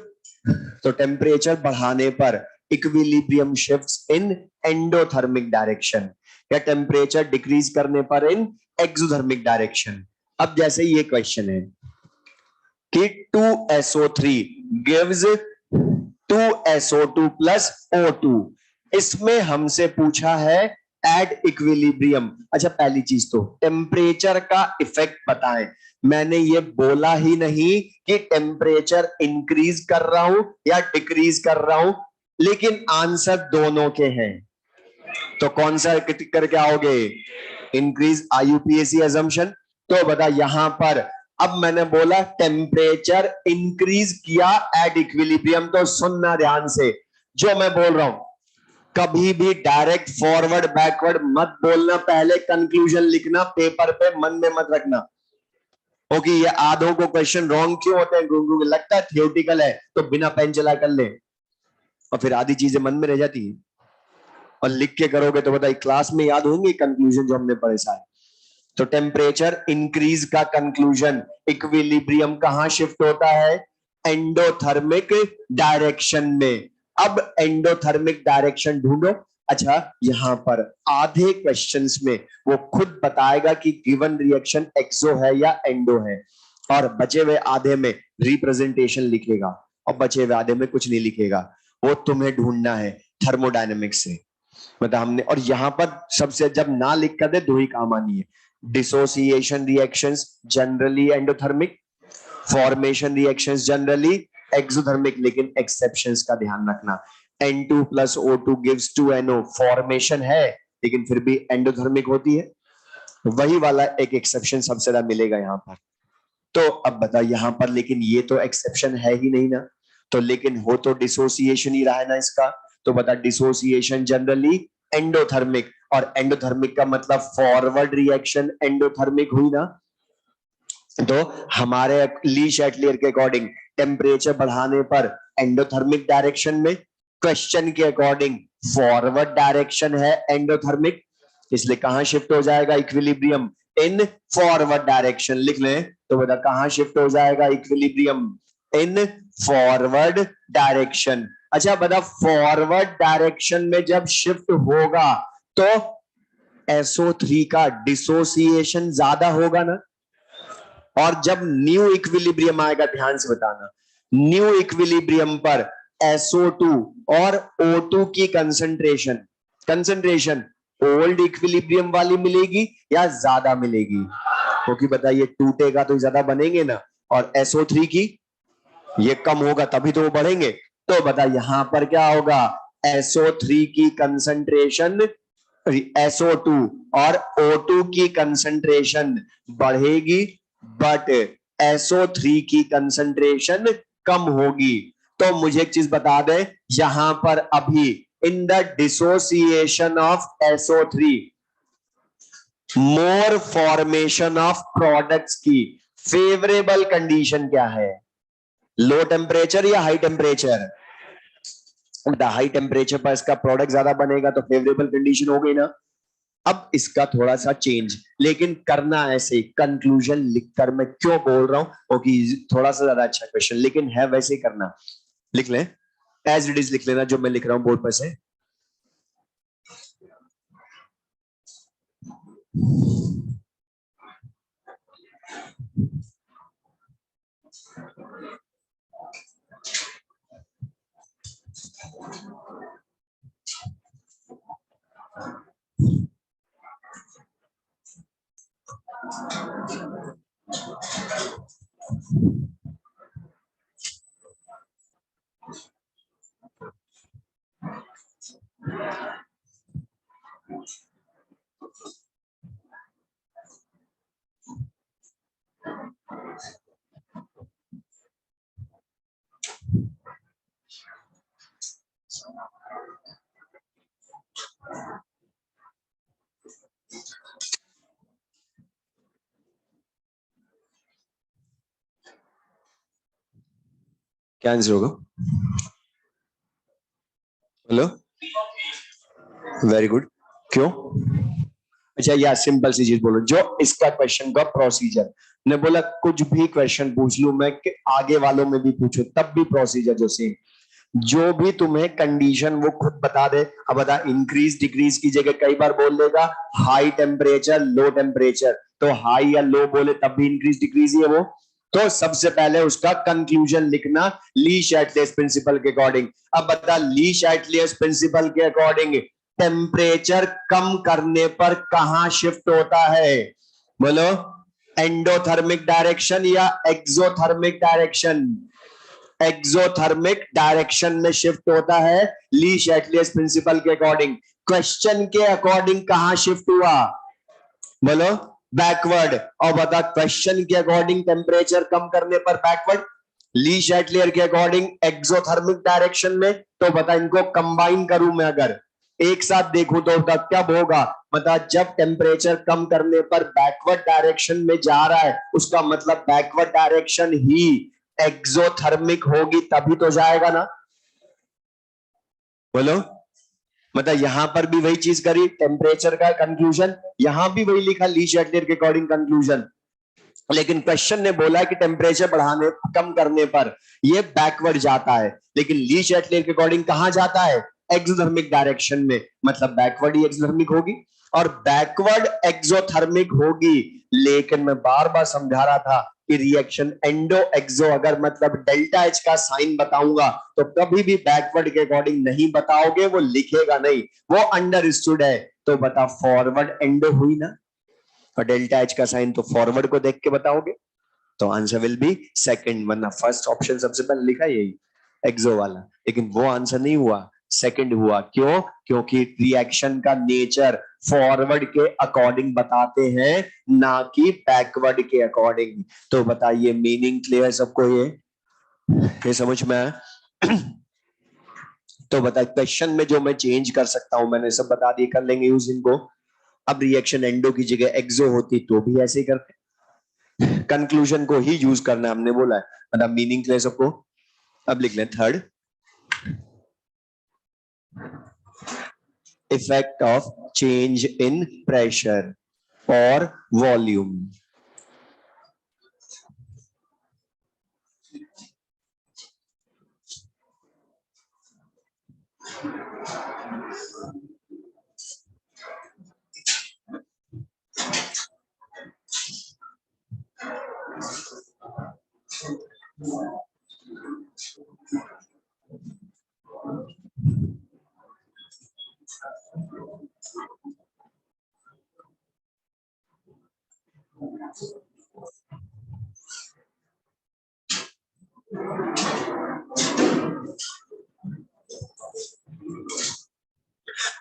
तो टेम्परेचर बढ़ाने पर इक्विलिब्रियम शिफ्ट्स इन एंडोथर्मिक डायरेक्शन, या टेम्परेचर डिक्रीज करने पर इन एक्सोथर्मिक डायरेक्शन। अब जैसे ये क्वेश्चन है कि 2SO3 gives 2SO2 plus O2, इसमें हमसे पूछा है एट इक्विलिब्रियम। अच्छा, पहली चीज तो टेम्परेचर का इफेक्ट बताएं। मैंने ये बोला ही नहीं कि टेम्परेचर इंक्रीज कर रहा हूं या डिक्रीज कर रहा हूं, लेकिन आंसर दोनों के हैं। तो कौन सा टिक करके आओगे, इंक्रीज, आईयूपीएसी अजम्पशन। तो बता यहां पर अब मैंने बोला टेम्परेचर इंक्रीज किया एट इक्विलिब्रियम, तो सुनना ध्यान से जो मैं बोल रहा हूं, कभी भी डायरेक्ट फॉरवर्ड बैकवर्ड मत बोलना, पहले कंक्लूजन लिखना पेपर पे, मन में मत रखना। ओके, ये आधों को क्वेश्चन रॉन्ग क्यों होते हैं, गुंगू लगता है थियोटिकल है तो बिना पेन चला कर ले, और फिर आधी चीजें मन में रह जाती है। और लिख के करोगे तो बताइए क्लास में याद होंगे कंक्लूजन जो हमने पढ़े सारे। तो टेम्परेचर इंक्रीज का कंक्लूजन, इक्विलिब्रियम कहां शिफ्ट होता है, एंडोथर्मिक डायरेक्शन में। अब एंडोथर्मिक डायरेक्शन ढूंढो। अच्छा, यहां पर आधे क्वेश्चंस में वो खुद बताएगा कि गिवन रिएक्शन एक्सो है या एंडो है, और बचे हुए आधे में रिप्रेजेंटेशन लिखेगा, और बचे हुए आधे में कुछ नहीं लिखेगा। वो तुम्हें ढूंढना है थर्मोडायनेमिक्स से। मतलब हमने, और यहां पर सबसे जब ना लिख कर दे दो ही काम आनी है, dissociation reactions generally endothermic, formation reactions generally exothermic, लेकिन एक्सेप्शंस का ध्यान रखना। N2 plus O2 gives 2NO, formation है लेकिन फिर भी एंडोथर्मिक होती है, वही वाला एक एक्सेप्शन सबसे ज्यादा मिलेगा यहां पर। तो अब बता यहां पर, लेकिन ये तो एक्सेप्शन है ही नहीं ना, तो लेकिन हो तो डिसोसिएशन ही रहा है ना इसका। तो बता डिसोसिएशन जनरली एंडोथर्मिक, और एंडोथर्मिक का मतलब फॉरवर्ड रिएक्शन एंडोथर्मिक हुई ना। तो हमारे ली शैटलियर के अकॉर्डिंग टेम्परेचर बढ़ाने पर एंडोथर्मिक डायरेक्शन में, क्वेश्चन के अकॉर्डिंग फॉरवर्ड डायरेक्शन है एंडोथर्मिक, इसलिए कहां शिफ्ट हो जाएगा इक्विलिब्रियम, इन फॉरवर्ड डायरेक्शन। लिख लें तो बता कहां शिफ्ट हो जाएगा इक्विलिब्रियम, इन फॉरवर्ड डायरेक्शन। अच्छा बता फॉरवर्ड डायरेक्शन में जब शिफ्ट होगा तो SO3 का डिसोसिएशन ज्यादा होगा ना, और जब न्यू इक्विलिब्रियम आएगा, ध्यान से बताना, न्यू इक्विलिब्रियम पर SO2 और O2 की कंसंट्रेशन, कंसंट्रेशन ओल्ड इक्विलिब्रियम वाली मिलेगी या ज्यादा मिलेगी, क्योंकि बताइए टूटेगा तो ज्यादा बनेंगे ना, और SO3 की ये कम होगा तभी तो वो बढ़ेंगे। तो बता यहां पर क्या होगा, SO3 की कंसंट्रेशन, SO2 और O2 की कंसंट्रेशन बढ़ेगी, बट SO3 की कंसंट्रेशन कम होगी। तो मुझे एक चीज बता दे, यहां पर अभी in the dissociation of SO3 more formation of products की फेवरेबल कंडीशन क्या है, लो टेम्परेचर या हाई टेम्परेचर। हाई टेम्परेचर पर इसका प्रोडक्ट ज्यादा बनेगा तो फेवरेबल कंडीशन हो गई ना। अब इसका थोड़ा सा चेंज, लेकिन करना ऐसे कंक्लूजन लिखकर। मैं क्यों बोल रहा हूं, क्योंकि थोड़ा सा ज्यादा अच्छा क्वेश्चन, लेकिन है वैसे ही करना। लिख लें, एज इट इज लिख लेना जो मैं लिख रहा हूं बोर्ड पर से। क्या आंसर होगा? Hello, very good. क्यों? अच्छा, या सिंपल सी चीज बोलो, जो इसका क्वेश्चन का प्रोसीजर ने बोला, कुछ भी क्वेश्चन पूछ लूं मैं कि आगे वालों में भी पूछो तब भी प्रोसीजर जो सेम, जो भी तुम्हें कंडीशन वो खुद बता दे। अब बता, इंक्रीज डिक्रीज की जगह कई बार बोल देगा हाई टेम्परेचर लो टेम्परेचर, तो हाई या लो बोले तब भी इंक्रीज डिक्रीज ही है वो। तो सबसे पहले उसका कंक्लूजन लिखना ली शैटलेस प्रिंसिपल के अकॉर्डिंग। अब बता, ली शैटलेस प्रिंसिपल के अकॉर्डिंग टेम्परेचर कम करने पर कहां शिफ्ट होता है? बोलो, एंडोथर्मिक डायरेक्शन या एक्सोथर्मिक डायरेक्शन? एक्सोथर्मिक डायरेक्शन में शिफ्ट होता है ली शैटलियस प्रिंसिपल के अकॉर्डिंग। क्वेश्चन के अकॉर्डिंग कहां शिफ्ट हुआ? बोलो, बैकवर्ड। और बता, क्वेश्चन के अकॉर्डिंग टेम्परेचर कम करने पर बैकवर्ड, ली शैटलियर के अकॉर्डिंग एक्सोथर्मिक डायरेक्शन में। तो बता, इनको कंबाइन करूं मैं अगर एक साथ देखूं तो क्या होगा? बता, जब टेम्परेचर कम करने पर बैकवर्ड डायरेक्शन में जा रहा है, उसका मतलब बैकवर्ड डायरेक्शन ही एक्सोथर्मिक होगी, तभी तो जाएगा ना। बोलो, मतलब यहां पर भी वही चीज करी, टेम्परेचर का कंक्लूजन, यहां भी वही लिखा ली शैटलियर के अकॉर्डिंग कंक्लूजन, लेकिन क्वेश्चन ने बोला कि टेम्परेचर बढ़ाने कम करने पर ये बैकवर्ड जाता है, लेकिन ली शैटलियर के अकॉर्डिंग कहां जाता है? एक्सोथर्मिक डायरेक्शन में, मतलब बैकवर्ड ही एक्सोथर्मिक होगी और बैकवर्ड एक्सोथर्मिक होगी। लेकिन मैं बार बार समझा रहा था कि रिएक्शन एंडो एक्सो, अगर मतलब डेल्टा एच का साइन बताऊंगा तो कभी भी बैकवर्ड के अकॉर्डिंग नहीं बताओगे, वो लिखेगा नहीं, वो अंडरस्टूड है। तो बता, फॉरवर्ड एंडो हुई ना, और डेल्टा एच का साइन तो फॉरवर्ड को देख के बताओगे, तो आंसर विल बी सेकंड। वरना फर्स्ट ऑप्शन सबसे पहले लिखा यही एक्सो वाला, लेकिन वो आंसर नहीं हुआ, सेकंड हुआ। क्यों? क्योंकि रिएक्शन का नेचर फॉरवर्ड के अकॉर्डिंग बताते हैं, ना कि बैकवर्ड के अकॉर्डिंग। तो बताइए, मीनिंग क्लियर सबको? ये समझ में आया? तो बताइए, क्वेश्चन में जो मैं चेंज कर सकता हूं मैंने सब बता दिए, कर लेंगे यूज इनको। अब रिएक्शन एंडो की जगह एक्सो होती तो भी ऐसे ही करते, कंक्लूजन को ही यूज करना हमने बोला है, मतलब मीनिंग क्लियर सबको? अब लिख लें third, effect of change in pressure और वॉल्यूम।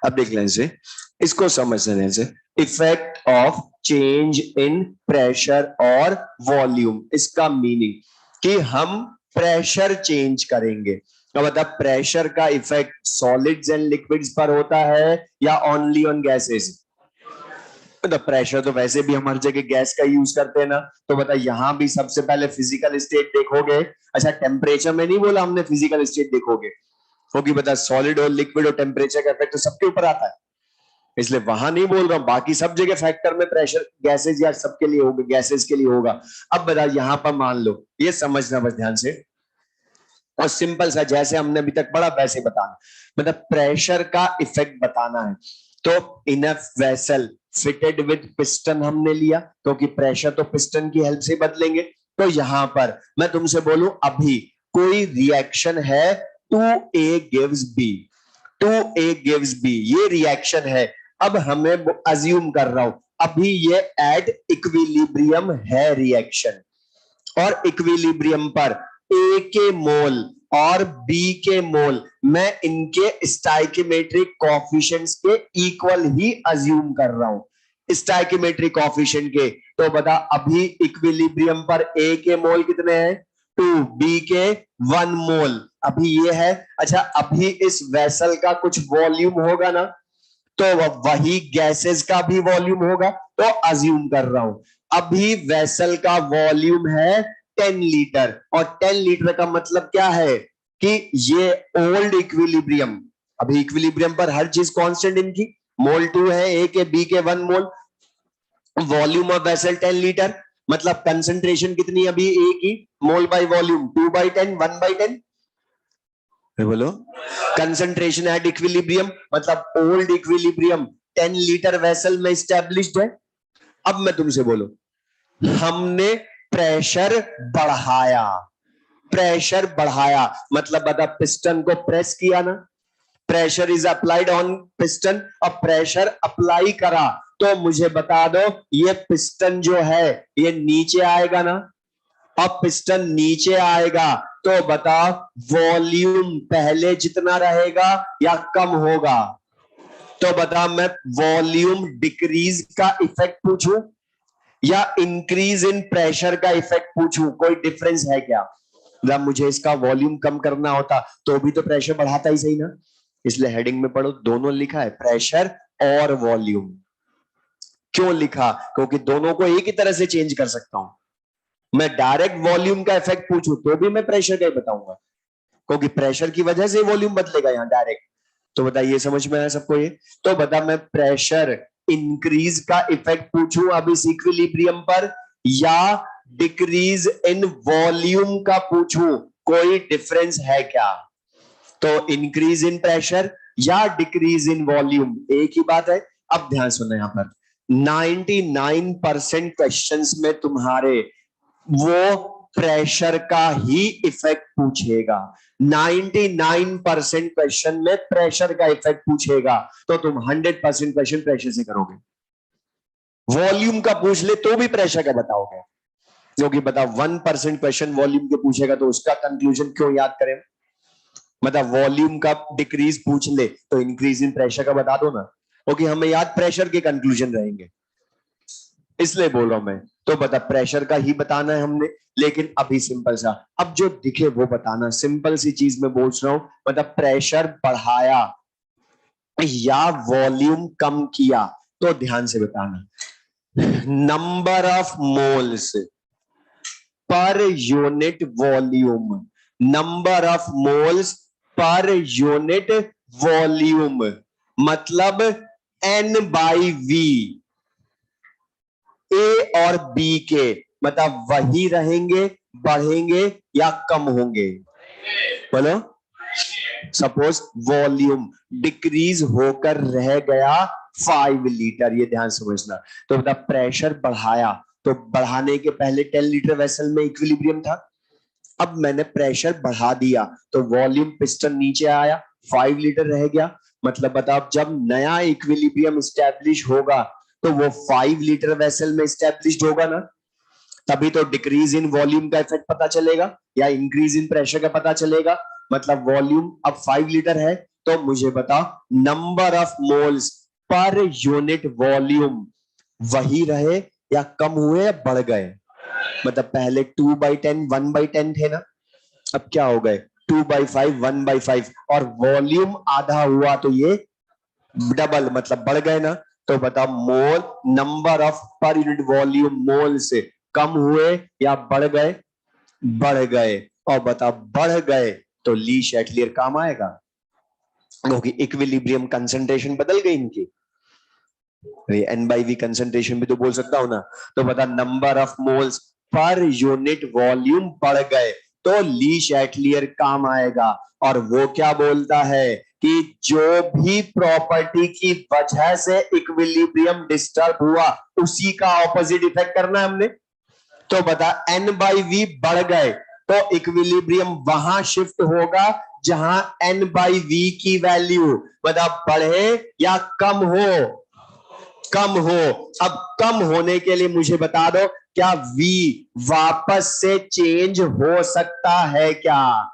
अब देख लें इसे, इसको समझने से, effect of change in pressure और वॉल्यूम, इसका मीनिंग कि हम प्रेशर चेंज करेंगे। तो मतलब प्रेशर का इफेक्ट सॉलिड्स एंड लिक्विड्स पर होता है या ओनली ऑन गैसेस? तो प्रेशर तो वैसे भी हम हर जगह गैस का यूज करते हैं ना, तो बता, यहां भी सबसे पहले फिजिकल स्टेट देखोगे। अच्छा, टेम्परेचर में नहीं बोला हमने, फिजिकल स्टेट देखोगे, होगी बता, सॉलिड और लिक्विड और टेम्परेचर का इफेक्ट तो सबके ऊपर आता है। इसलिए वहां नहीं बोल रहा हूं, बाकी सब जगह फैक्टर में प्रेशर गैसेज या सबके लिए होगा, गैसेज के लिए होगा। अब बता, यहां पर मान लो, ये समझना बस ध्यान से, और सिंपल सा जैसे हमने अभी तक पढ़ा वैसे बताना, मतलब प्रेशर का इफेक्ट बताना है। तो in a vessel fitted with piston हमने लिया, क्योंकि प्रेशर तो पिस्टन की हेल्प से बदलेंगे। तो यहां पर मैं तुमसे बोलूं, अभी कोई रिएक्शन है, 2A gives B, 2A gives B, ये रिएक्शन है। अब हमें अज्यूम कर रहा हूं, अभी ये एट इक्विलिब्रियम है रिएक्शन, और इक्विलिब्रियम पर A के मोल और B के मोल मैं इनके स्टाइकियोमेट्रिक कोएफिशिएंट्स के इक्वल ही अज्यूम कर रहा हूं, स्टाइकियोमेट्रिक कोएफिशिएंट के। तो बता, अभी इक्विलिब्रियम पर A के मोल कितने हैं, 2, B के 1 मोल, अभी ये है। अच्छा, अभी इस वेसल का कुछ वॉल्यूम होगा ना, तो वही गैसेस का भी वॉल्यूम होगा, तो अज्यूम कर रहा हूं अभी वेसल का वॉल्यूम है 10 लीटर, और 10 लीटर का मतलब क्या है कि ये ओल्ड इक्विलिब्रियम, अभी इक्विलिब्रियम पर हर चीज कांस्टेंट इनकी, मोल 2 है ए के, बी के 1 मोल, वॉल्यूम ऑफ वेसल 10 लीटर, मतलब कंसंट्रेशन कितनी अभी ए की, मोल बाय वॉल्यूम 2/10, 1/10, बोलो। कंसंट्रेशन एट इक्विलिब्रियम मतलब ओल्ड इक्विलिब्रियम 10 लीटर वेसल में स्टैब्लिश्ड है। अब मैं तुमसे बोलूं, हमने प्रेशर बढ़ाया, प्रेशर बढ़ाया मतलब बता, पिस्टन को प्रेस किया ना, pressure is applied on piston, और प्रेशर अप्लाई करा, तो मुझे बता दो ये पिस्टन जो है ये नीचे आएगा ना, अब पिस्टन नीचे आएगा, तो बता वॉल्यूम पहले जितना रहेगा या कम होगा, तो बता मैं वॉल्यूम डिक्रीज का इफेक्ट पूछूं या इंक्रीज इन प्रेशर का इफेक्ट पूछूं, कोई डिफरेंस है क्या? जब मुझे इसका वॉल्यूम कम करना होता तो भी तो प्रेशर बढ़ाता ही सही ना, इसलिए हेडिंग में पढ़ो, दोनों लिखा है, प्रेशर और वॉल्यूम। क्यों लिखा? क्योंकि दोनों को एक ही तरह से चेंज कर सकता हूं, मैं डायरेक्ट वॉल्यूम का इफेक्ट पूछूं तो भी मैं प्रेशर का ही बताऊंगा, क्योंकि प्रेशर की वजह से वॉल्यूम बदलेगा यहां डायरेक्ट। तो बता, ये समझ में आया सबको ये? तो बता, मैं प्रेशर इंक्रीज का इफेक्ट पूछूं अब इस इक्विलिब्रियम पर, या डिक्रीज इन वॉल्यूम का पूछूं, कोई डिफरेंस है क्या? तो इंक्रीज इन प्रेशर या डिक्रीज इन वॉल्यूम एक ही बात है। अब ध्यान सुनो, यहां पर 99% क्वेश्चंस में तुम्हारे वो प्रेशर का ही इफेक्ट पूछेगा, 99% क्वेश्चन में प्रेशर का इफेक्ट पूछेगा, तो तुम 100% क्वेश्चन प्रेशर से करोगे। वॉल्यूम का पूछ ले तो भी प्रेशर का बताओगे, क्योंकि बता 1% क्वेश्चन वॉल्यूम के पूछेगा तो उसका कंक्लूजन क्यों याद करें? मतलब वॉल्यूम का डिक्रीज पूछ ले तो इंक्रीज इन प्रेशर का बता दो ना, क्योंकि हमें याद प्रेशर के कंक्लूजन रहेंगे, इसलिए बोल रहा हूं मैं। तो बता, प्रेशर का ही बताना है हमने, लेकिन अभी सिंपल सा, अब जो दिखे वो बताना, सिंपल सी चीज में बोल रहा हूं, मतलब प्रेशर बढ़ाया या वॉल्यूम कम किया, तो ध्यान से बताना, number of moles per unit volume, number of moles per unit volume, मतलब N/V, ए और बी के मतलब वही रहेंगे, बढ़ेंगे या कम होंगे? बोलो। सपोज वॉल्यूम डिक्रीज होकर रह गया 5 लीटर, ये ध्यान समझना। तो मतलब प्रेशर बढ़ाया, तो बढ़ाने के पहले 10 लीटर वेसल में इक्विलिब्रियम था, अब मैंने प्रेशर बढ़ा दिया तो वॉल्यूम पिस्टन नीचे आया, 5 लीटर रह गया, मतलब बताओ जब नया इक्विलिब्रियम स्टैब्लिश होगा तो वो 5 लीटर वेसल में स्टैब्लिश्ड होगा ना, तभी तो डिक्रीज इन वॉल्यूम का इफेक्ट पता चलेगा या इंक्रीज इन प्रेशर का पता चलेगा। मतलब वॉल्यूम अब 5 लीटर है, तो मुझे बताओ number of moles per unit volume वही रहे या कम हुए या बढ़ गए? मतलब पहले 2/10 1/10 थे ना, अब क्या हो गए 2/5 1/5, और वॉल्यूम आधा हुआ तो ये डबल मतलब बढ़ गए ना। तो बता, mole number of per unit volume mole से कम हुए या बढ़ गए? बढ़ गए। और बता, बढ़ गए तो ली शैटलियर काम आएगा, क्योंकि इक्विलिब्रियम कंसंट्रेशन बदल गई इनकी। एन बाई वी कंसंट्रेशन भी तो बोल सकता हूं ना। तो बता number of moles per unit volume बढ़ गए तो ली शैटलियर काम आएगा। और वो क्या बोलता है कि जो भी प्रॉपर्टी की वजह से इक्विलिब्रियम डिस्टर्ब हुआ उसी का ऑपोजिट इफेक्ट करना है हमने। तो बता एन बाई वी बढ़ गए तो इक्विलिब्रियम वहां शिफ्ट होगा जहां एन बाई वी की वैल्यू बता बढ़े या कम हो। कम हो। अब कम होने के लिए मुझे बता दो क्या V वापस से चेंज हो सकता है क्या?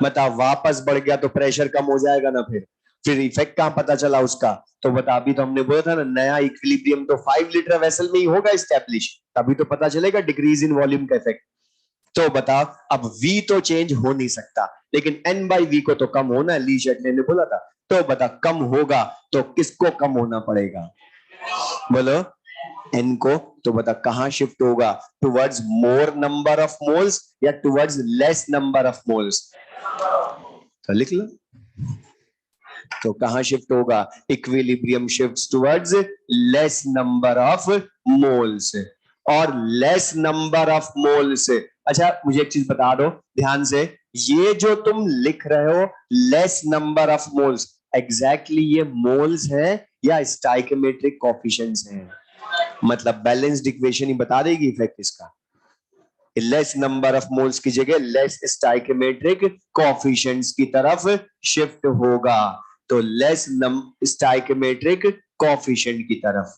बता वापस बढ़ गया तो प्रेशर कम हो जाएगा ना। फिर इफेक्ट कहां पता चला उसका? तो बता अभी तो हमने बोला था ना नया इक्विलिब्रियम तो 5 लीटर वेसल में ही होगा स्टैब्लिश, तभी तो पता चलेगा डिक्रीज इन वॉल्यूम का इफेक्ट। तो बता अब V तो चेंज हो नहीं सकता लेकिन N बाई वी को तो कम होना है, ली शेटले ने बोला था। तो बता कम होगा तो किसको कम होना पड़ेगा? बोलो एन को। तो बता कहां शिफ्ट होगा, towards more number of moles या towards less number of moles? तो लिख लो। तो कहां शिफ्ट होगा? Equilibrium shifts towards less number of moles. और लेस नंबर ऑफ मोल्स, अच्छा मुझे एक चीज बता दो ध्यान से, ये जो तुम लिख रहे हो less number of moles, exactly ये मोल्स है या स्टाइकोमेट्रिक कोफिशिएंट्स हैं? मतलब बैलेंस्ड इक्वेशन ही बता देगी इफेक्ट इसका। लेस नंबर ऑफ मोल्स की जगह लेस स्टाइकोमेट्रिक कोफिशिएंट्स की तरफ शिफ्ट होगा। तो लेस स्टाइकोमेट्रिक कोफिशिएंट की तरफ।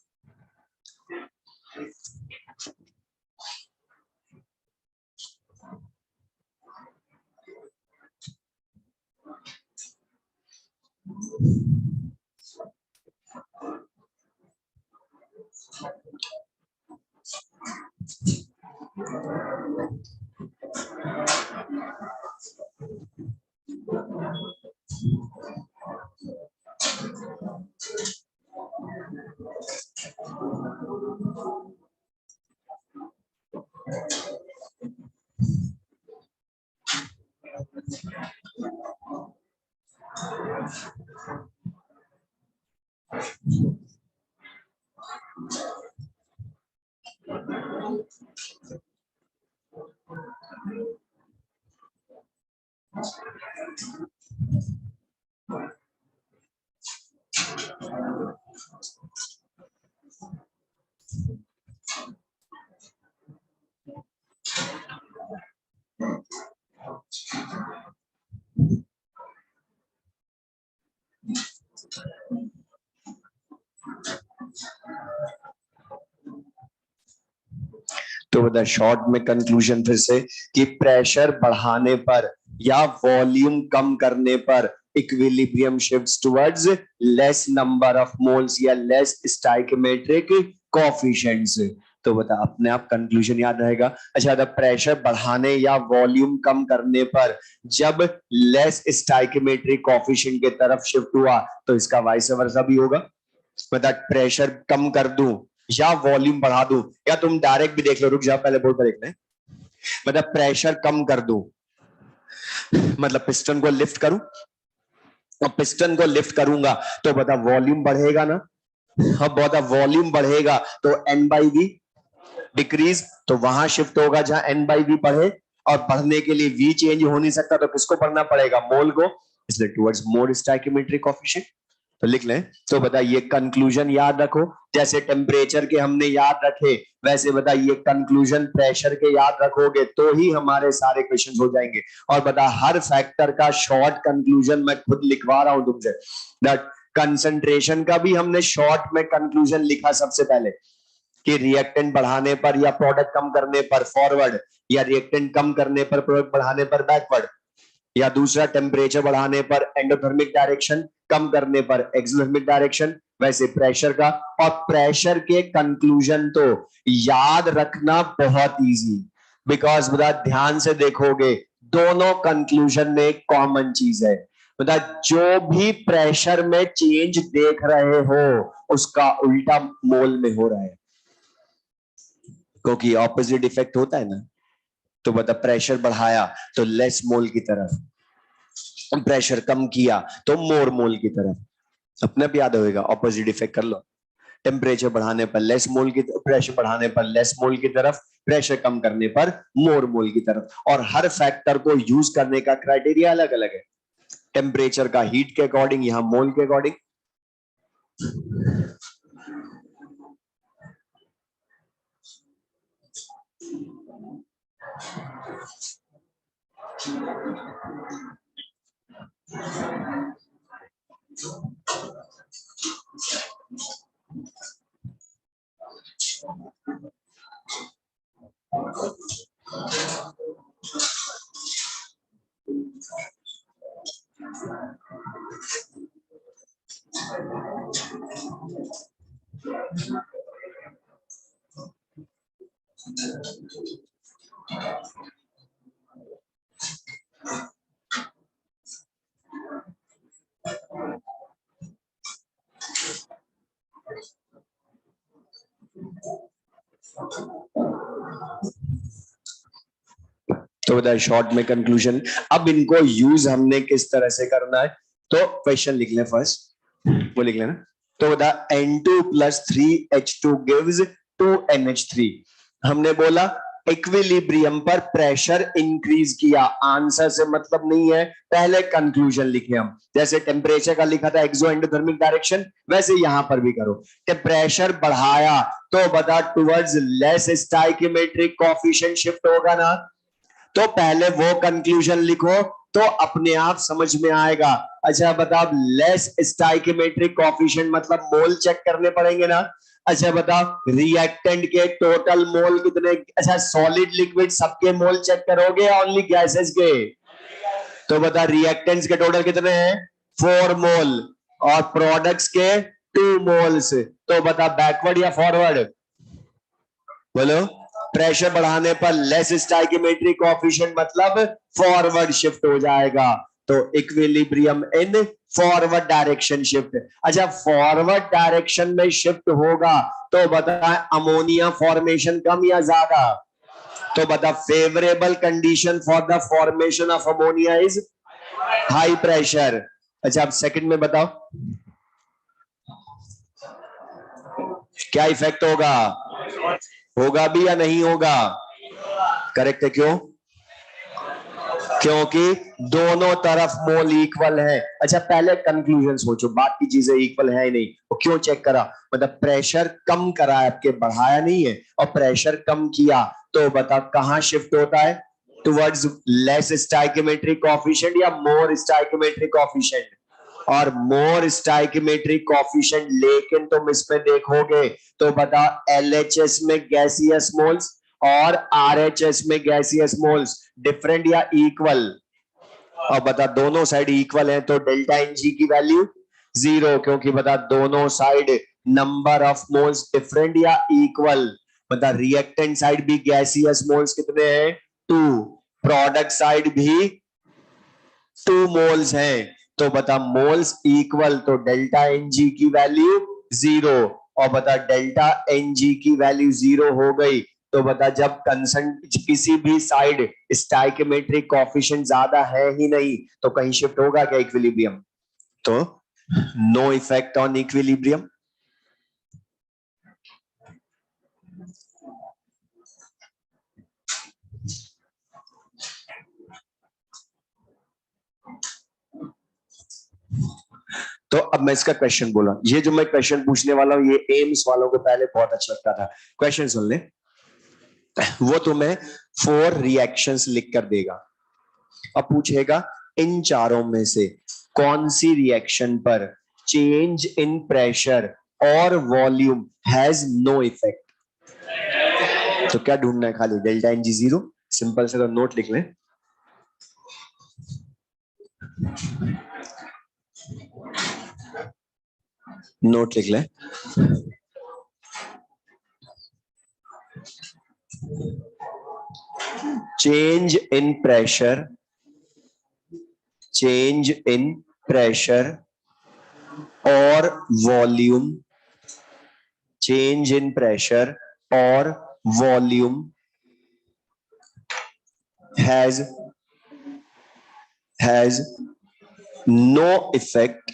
तो बता शॉर्ट में कंक्लूजन फिर से कि प्रेशर बढ़ाने पर या वॉल्यूम कम करने पर equilibrium shifts towards less number of moles या लेस स्टाइकोमेट्रिक कोफिशिएंट्स। तो बता अपने आप कंक्लूजन याद रहेगा। अच्छा द प्रेशर बढ़ाने या वॉल्यूम कम करने पर जब लेस स्टाइकोमेट्रिक कोफिशिएंट की तरफ शिफ्ट हुआ तो इसका वाइस वर्सा भी होगा। बता प्रेशर कम कर दूं या वॉल्यूम बढ़ा दूं, या तुम डायरेक्ट भी देख लो, रुक जाओ पहले बोर्ड पर देखना है। मतलब प्रेशर कम कर दूं मतलब पिस्टन को लिफ्ट करूं, और पिस्टन को लिफ्ट करूंगा तो बता वॉल्यूम बढ़ेगा ना। अब बता वॉल्यूम बढ़ेगा तो एन बाई वी डिक्रीज, तो वहां शिफ्ट होगा जहां एन बाई वी बढ़े। और बढ़ने के लिए वी चेंज हो नहीं सकता तो किसको पढ़ना पड़ेगा? मोल को, इसलिए टुवर्ड्स मोर स्टाइकोमेट्रिक कोफिशिएंट। तो लिख लें। तो बताइए कंक्लूजन याद रखो, जैसे टेम्परेचर के हमने याद रखे वैसे बताइए कंक्लूजन प्रेशर के याद रखोगे तो ही हमारे सारे क्वेश्चंस हो जाएंगे। और बता हर फैक्टर का शॉर्ट कंक्लूजन मैं खुद लिखवा रहा हूं तुमसे। दैट कंसंट्रेशन का भी हमने शॉर्ट में कंक्लूजन लिखा सबसे पहले कि रिएक्टेंट बढ़ाने पर या प्रोडक्ट कम करने पर फॉरवर्ड, या रिएक्टेंट कम करने पर प्रोडक्ट बढ़ाने पर बैकवर्ड, या दूसरा टेम्परेचर बढ़ाने पर एंडोथर्मिक डायरेक्शन, कम करने पर एक्सोथर्मिक डायरेक्शन। वैसे प्रेशर का, और प्रेशर के कंक्लूजन तो याद रखना बहुत इजी, बिकॉज बता ध्यान से देखोगे दोनों कंक्लूजन में एक कॉमन चीज है। बता जो भी प्रेशर में चेंज देख रहे हो उसका उल्टा मोल में हो रहा है, क्योंकि ऑपोजिट इफेक्ट होता है ना। तो बता प्रेशर बढ़ाया तो लेस मोल की तरफ, प्रेशर कम किया तो मोर मोल की तरफ। अपने भी याद होगा, ऑपोजिट इफेक्ट कर लो। टेम्परेचर बढ़ाने पर लेस मोल की, प्रेशर बढ़ाने पर लेस मोल की तरफ, प्रेशर कम करने पर मोर मोल की तरफ। और हर फैक्टर को यूज करने का क्राइटेरिया अलग अलग है। टेम्परेचर का हीट के अकॉर्डिंग, यहां मोल के अकॉर्डिंग। तो बताइए शॉर्ट में कंक्लूजन। अब इनको यूज हमने किस तरह से करना है, तो क्वेश्चन लिख लें फर्स्ट, वो लिख लेना। तो बता N2 plus 3H2 gives 2NH3। हमने बोला इक्विलिब्रियम पर प्रेशर इंक्रीज किया, आंसर से मतलब नहीं है, पहले कंक्लूजन लिखे हम। जैसे टेम्परेचर का लिखा था एक्सो एंडोथर्मिक डायरेक्शन, वैसे यहां पर भी करो कि प्रेशर बढ़ाया तो बता towards less stoichiometric coefficient shift होगा ना। तो पहले वो कंक्लूजन लिखो तो अपने आप समझ में आएगा। अच्छा बताओ लेस स्टाइकियोमेट्रिक कोएफिशिएंट मतलब मोल चेक करने पड़ेंगे ना। अच्छा बताओ रिएक्टेंट के टोटल मोल कितने, अच्छा सॉलिड लिक्विड सबके मोल चेक करोगे ओनली गैसेस के। तो बता रिएक्टेंट्स के टोटल कितने हैं 4 मोल और प्रोडक्ट्स के 2 मोल्स। तो बता बैकवर्ड या फॉरवर्ड, बोलो। प्रेशर बढ़ाने पर लेस स्टाइकियोमेट्रिक कोएफिशिएंट मतलब फॉरवर्ड शिफ्ट हो जाएगा। तो equilibrium in forward direction shift. अच्छा फॉरवर्ड डायरेक्शन में शिफ्ट होगा तो बता अमोनिया फॉर्मेशन कम या ज्यादा। तो बता favourable condition for the formation of ammonia is high pressure. अच्छा अब सेकंड में बताओ क्या इफेक्ट होगा, होगा भी या नहीं होगा। करेक्ट है, क्यों, क्योंकि दोनों तरफ मोल इक्वल है। अच्छा पहले कंक्लूजन सोचो, बाकी चीजें इक्वल है ही नहीं, तो क्यों चेक करा, मतलब प्रेशर कम करा है आपके, बढ़ाया नहीं है। और प्रेशर कम किया तो बता कहां शिफ्ट होता है, टुवर्ड्स लेस स्टाइकियोमेट्रिक कोएफिशिएंट या मोर स्टाइकियोमेट्रिक कोएफिशिएंट। और मोर स्टाइकियोमेट्रिक कोएफिशिएंट, लेकिन तुम इसमें देखोगे तो बता एलएचएस में गैसियस मोल्स और आरएचएस में गैसियस मोल्स डिफरेंट या इक्वल। और बता दोनों साइड इक्वल है तो डेल्टा एन जी की वैल्यू 0, क्योंकि बता दोनों side number of moles different या इक्वल। बता रिएक्टेंट साइड भी गैसियस मोल्स कितने हैं 2, प्रोडक्ट साइड भी 2 मोल्स हैं। तो बता मोल्स इक्वल तो डेल्टा एन जी की वैल्यू 0। और बता डेल्टा एन जी की वैल्यू 0 हो गई तो बता जब कंसन किसी भी साइड स्टाइकियोमेट्रिक कोएफिशिएंट ज्यादा है ही नहीं तो कहीं शिफ्ट होगा क्या इक्विलिब्रियम। तो नो इफेक्ट ऑन इक्विलिब्रियम। तो अब मैं इसका क्वेश्चन बोला, ये जो मैं क्वेश्चन पूछने वाला हूं ये एम्स वालों को पहले बहुत अच्छा लगता था। क्वेश्चन सुन ले, वो तुम्हें 4 रिएक्शंस लिख कर देगा। अब पूछेगा इन चारों में से कौन सी रिएक्शन पर चेंज इन प्रेशर और वॉल्यूम हैज नो इफेक्ट। तो क्या ढूंढना है, खाली डेल्टा एन जी 0, सिंपल से तो नोट लिख लें। नोट लिख लें, change in pressure, change in pressure और वॉल्यूम, चेंज इन प्रेशर और volume has no effect,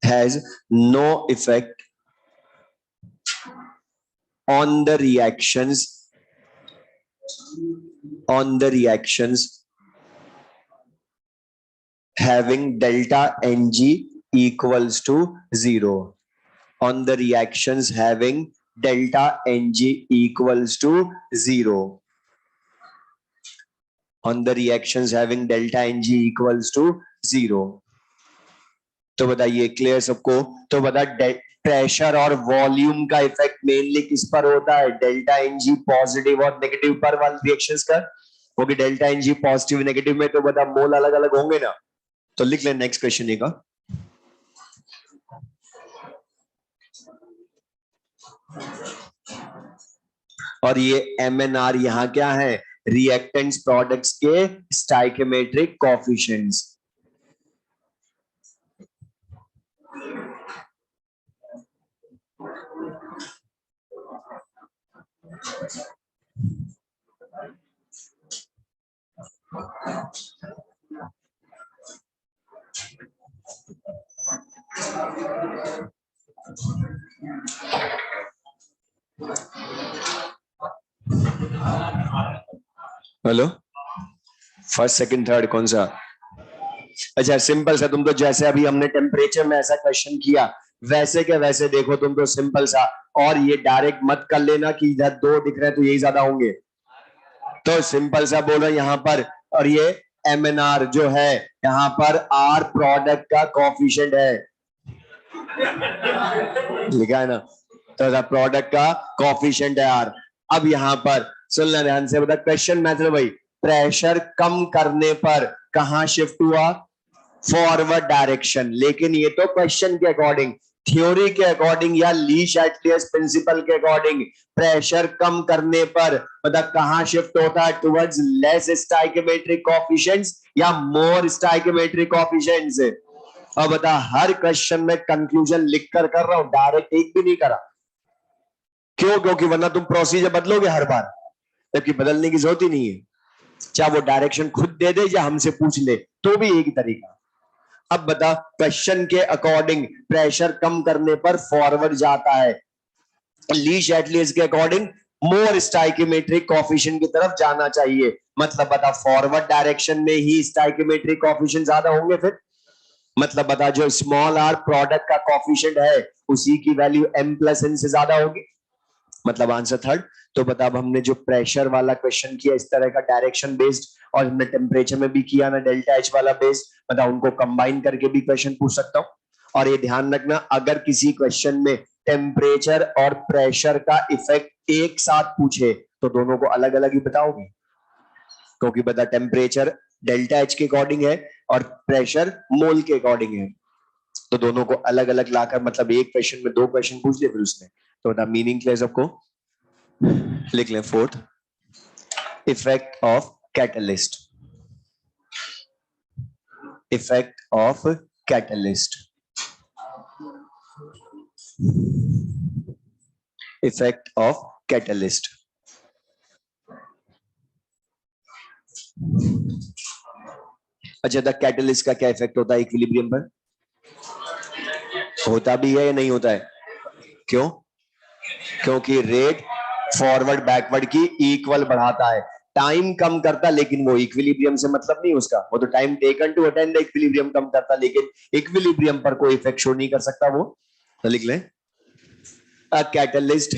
has no effect on the reactions having delta Ng equals to 0. On the reactions having delta Ng equals to 0. On the reactions having delta Ng equals to 0. तो बताइए clear सबको? तो बता pressure और volume का effect mainly किस पर होता है? डेल्टा Ng पॉजिटिव और नेगेटिव पर वाले रिएक्शंस का, क्योंकि डेल्टा Ng पॉजिटिव नेगेटिव में तो बता मोल अलग अलग होंगे ना. तो लिख ले नेक्स्ट क्वेश्चन ये का. और ये MnR यहां क्या है? रिएक्टेंट्स प्रोडक्ट्स के stoichiometric coefficients. Hello, first second third कौन सा? अच्छा सिंपल सा. तुम तो जैसे अभी हमने टेम्परेचर में ऐसा क्वेश्चन किया वैसे के वैसे देखो तुम तो सिंपल सा. और ये डायरेक्ट मत कर लेना कि इधर 2 दिख रहे हैं तो यही ज्यादा होंगे. तो सिंपल सा बोलो यहाँ पर. और ये MnR जो है यहाँ पर R प्रोडक्ट का कोएफिशिएंट है, लिखा है ना. तो प्रोडक्ट का कोएफिशिएंट है R. अब यहाँ पर सुनना ध्यान से, बता क्वेश्चन मेथड भाई. प्रेशर कम करने पर कहां शिफ्ट हुआ? Forward direction. लेकिन ये तो क्वेश्चन के अकॉर्डिंग, थ्योरी के अकॉर्डिंग या ली शैटलियर्स प्रिंसिपल के अकॉर्डिंग प्रेशर कम करने पर मतलब कहां शिफ्ट होता है? टुवर्ड्स लेस स्टाइकियोमेट्रिक कोएफिशिएंट्स या मोर स्टाइकियोमेट्रिक कोएफिशिएंट्स. अब बता, हर क्वेश्चन में कंक्लूजन लिख कर रहा हूं, डायरेक्ट एक भी नहीं करा. क्यों? क्योंकि वरना तुम प्रोसीजर बदलोगे हर बार, जबकि बदलने की जरूरत ही नहीं है. चाहे वो डायरेक्शन खुद दे दे या हमसे पूछ ले तो भी एक ही तरीका. अब बता, क्वेश्चन के अकॉर्डिंग प्रेशर कम करने पर फॉरवर्ड जाता है, ली शैटलियर्स के अकॉर्डिंग मोर स्टाइकियोमेट्रिक कोएफिशिएंट की तरफ जाना चाहिए. मतलब बता, फॉरवर्ड डायरेक्शन में ही स्टाइकियोमेट्रिक कोएफिशिएंट ज्यादा होंगे. फिर मतलब बता, जो स्मॉल r प्रोडक्ट का कोएफिशिएंट है उसी की वैल्यू m+n से ज्यादा होगी. मतलब आंसर थर्ड. तो बता, अब हमने जो प्रेशर वाला क्वेश्चन किया इस तरह का डायरेक्शन बेस्ड, और हमने टेम्परेचर में भी किया ना डेल्टा H वाला बेस्ड, बता उनको कंबाइन करके भी क्वेश्चन पूछ सकता हूं. और ये ध्यान रखना, अगर किसी क्वेश्चन में टेम्परेचर और प्रेशर का इफेक्ट एक साथ पूछे तो दोनों को अलग अलग ही बताओगे, क्योंकि बता टेम्परेचर डेल्टा H के अकॉर्डिंग है और प्रेशर मोल के अकॉर्डिंग है. तो दोनों को अलग अलग लाकर मतलब एक क्वेश्चन में 2 क्वेश्चन पूछ ले फिर उसमें. तो बता मीनिंग क्लियर सबको? लिख लें. Fourth, effect of catalyst. Effect of catalyst. Effect of catalyst. अच्छा, द कैटलिस्ट का क्या इफेक्ट होता है इक्विलिब्रियम पर? होता भी है या नहीं होता है? क्यों? क्योंकि रेट फॉरवर्ड बैकवर्ड की इक्वल बढ़ाता है, टाइम कम करता, लेकिन वो इक्विलिब्रियम से मतलब नहीं उसका. वो तो time taken to attend equilibrium कम करता, लेकिन इक्विलिब्रियम पर कोई इफेक्ट शो नहीं कर सकता वो. तो लिख लें, a catalyst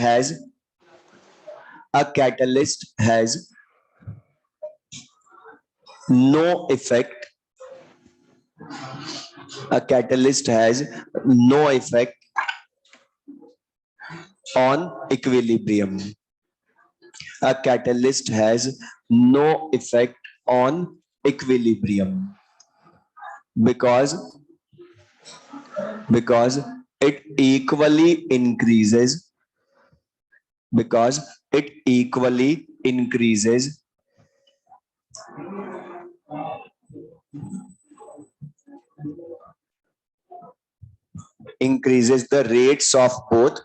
has no effect. A catalyst has no effect on equilibrium. A catalyst has no effect on equilibrium because it equally increases increases the rates of both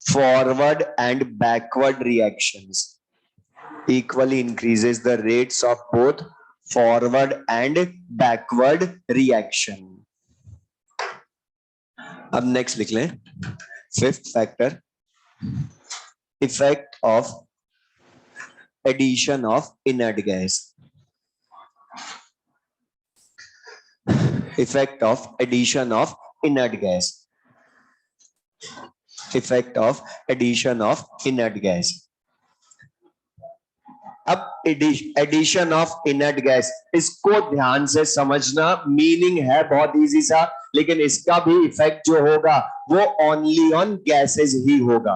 forward and backward reactions. Equally increases the rates of both forward and backward reaction. अब next लिख लें, fifth factor, effect of addition of inert gas, effect of addition of inert gas, effect of addition of inert gas. अब addition of inert gas, इसको ध्यान से समझना, meaning है बहुत इजी सा, लेकिन इसका भी इफेक्ट जो होगा वो ओनली ऑन गैसेस ही होगा।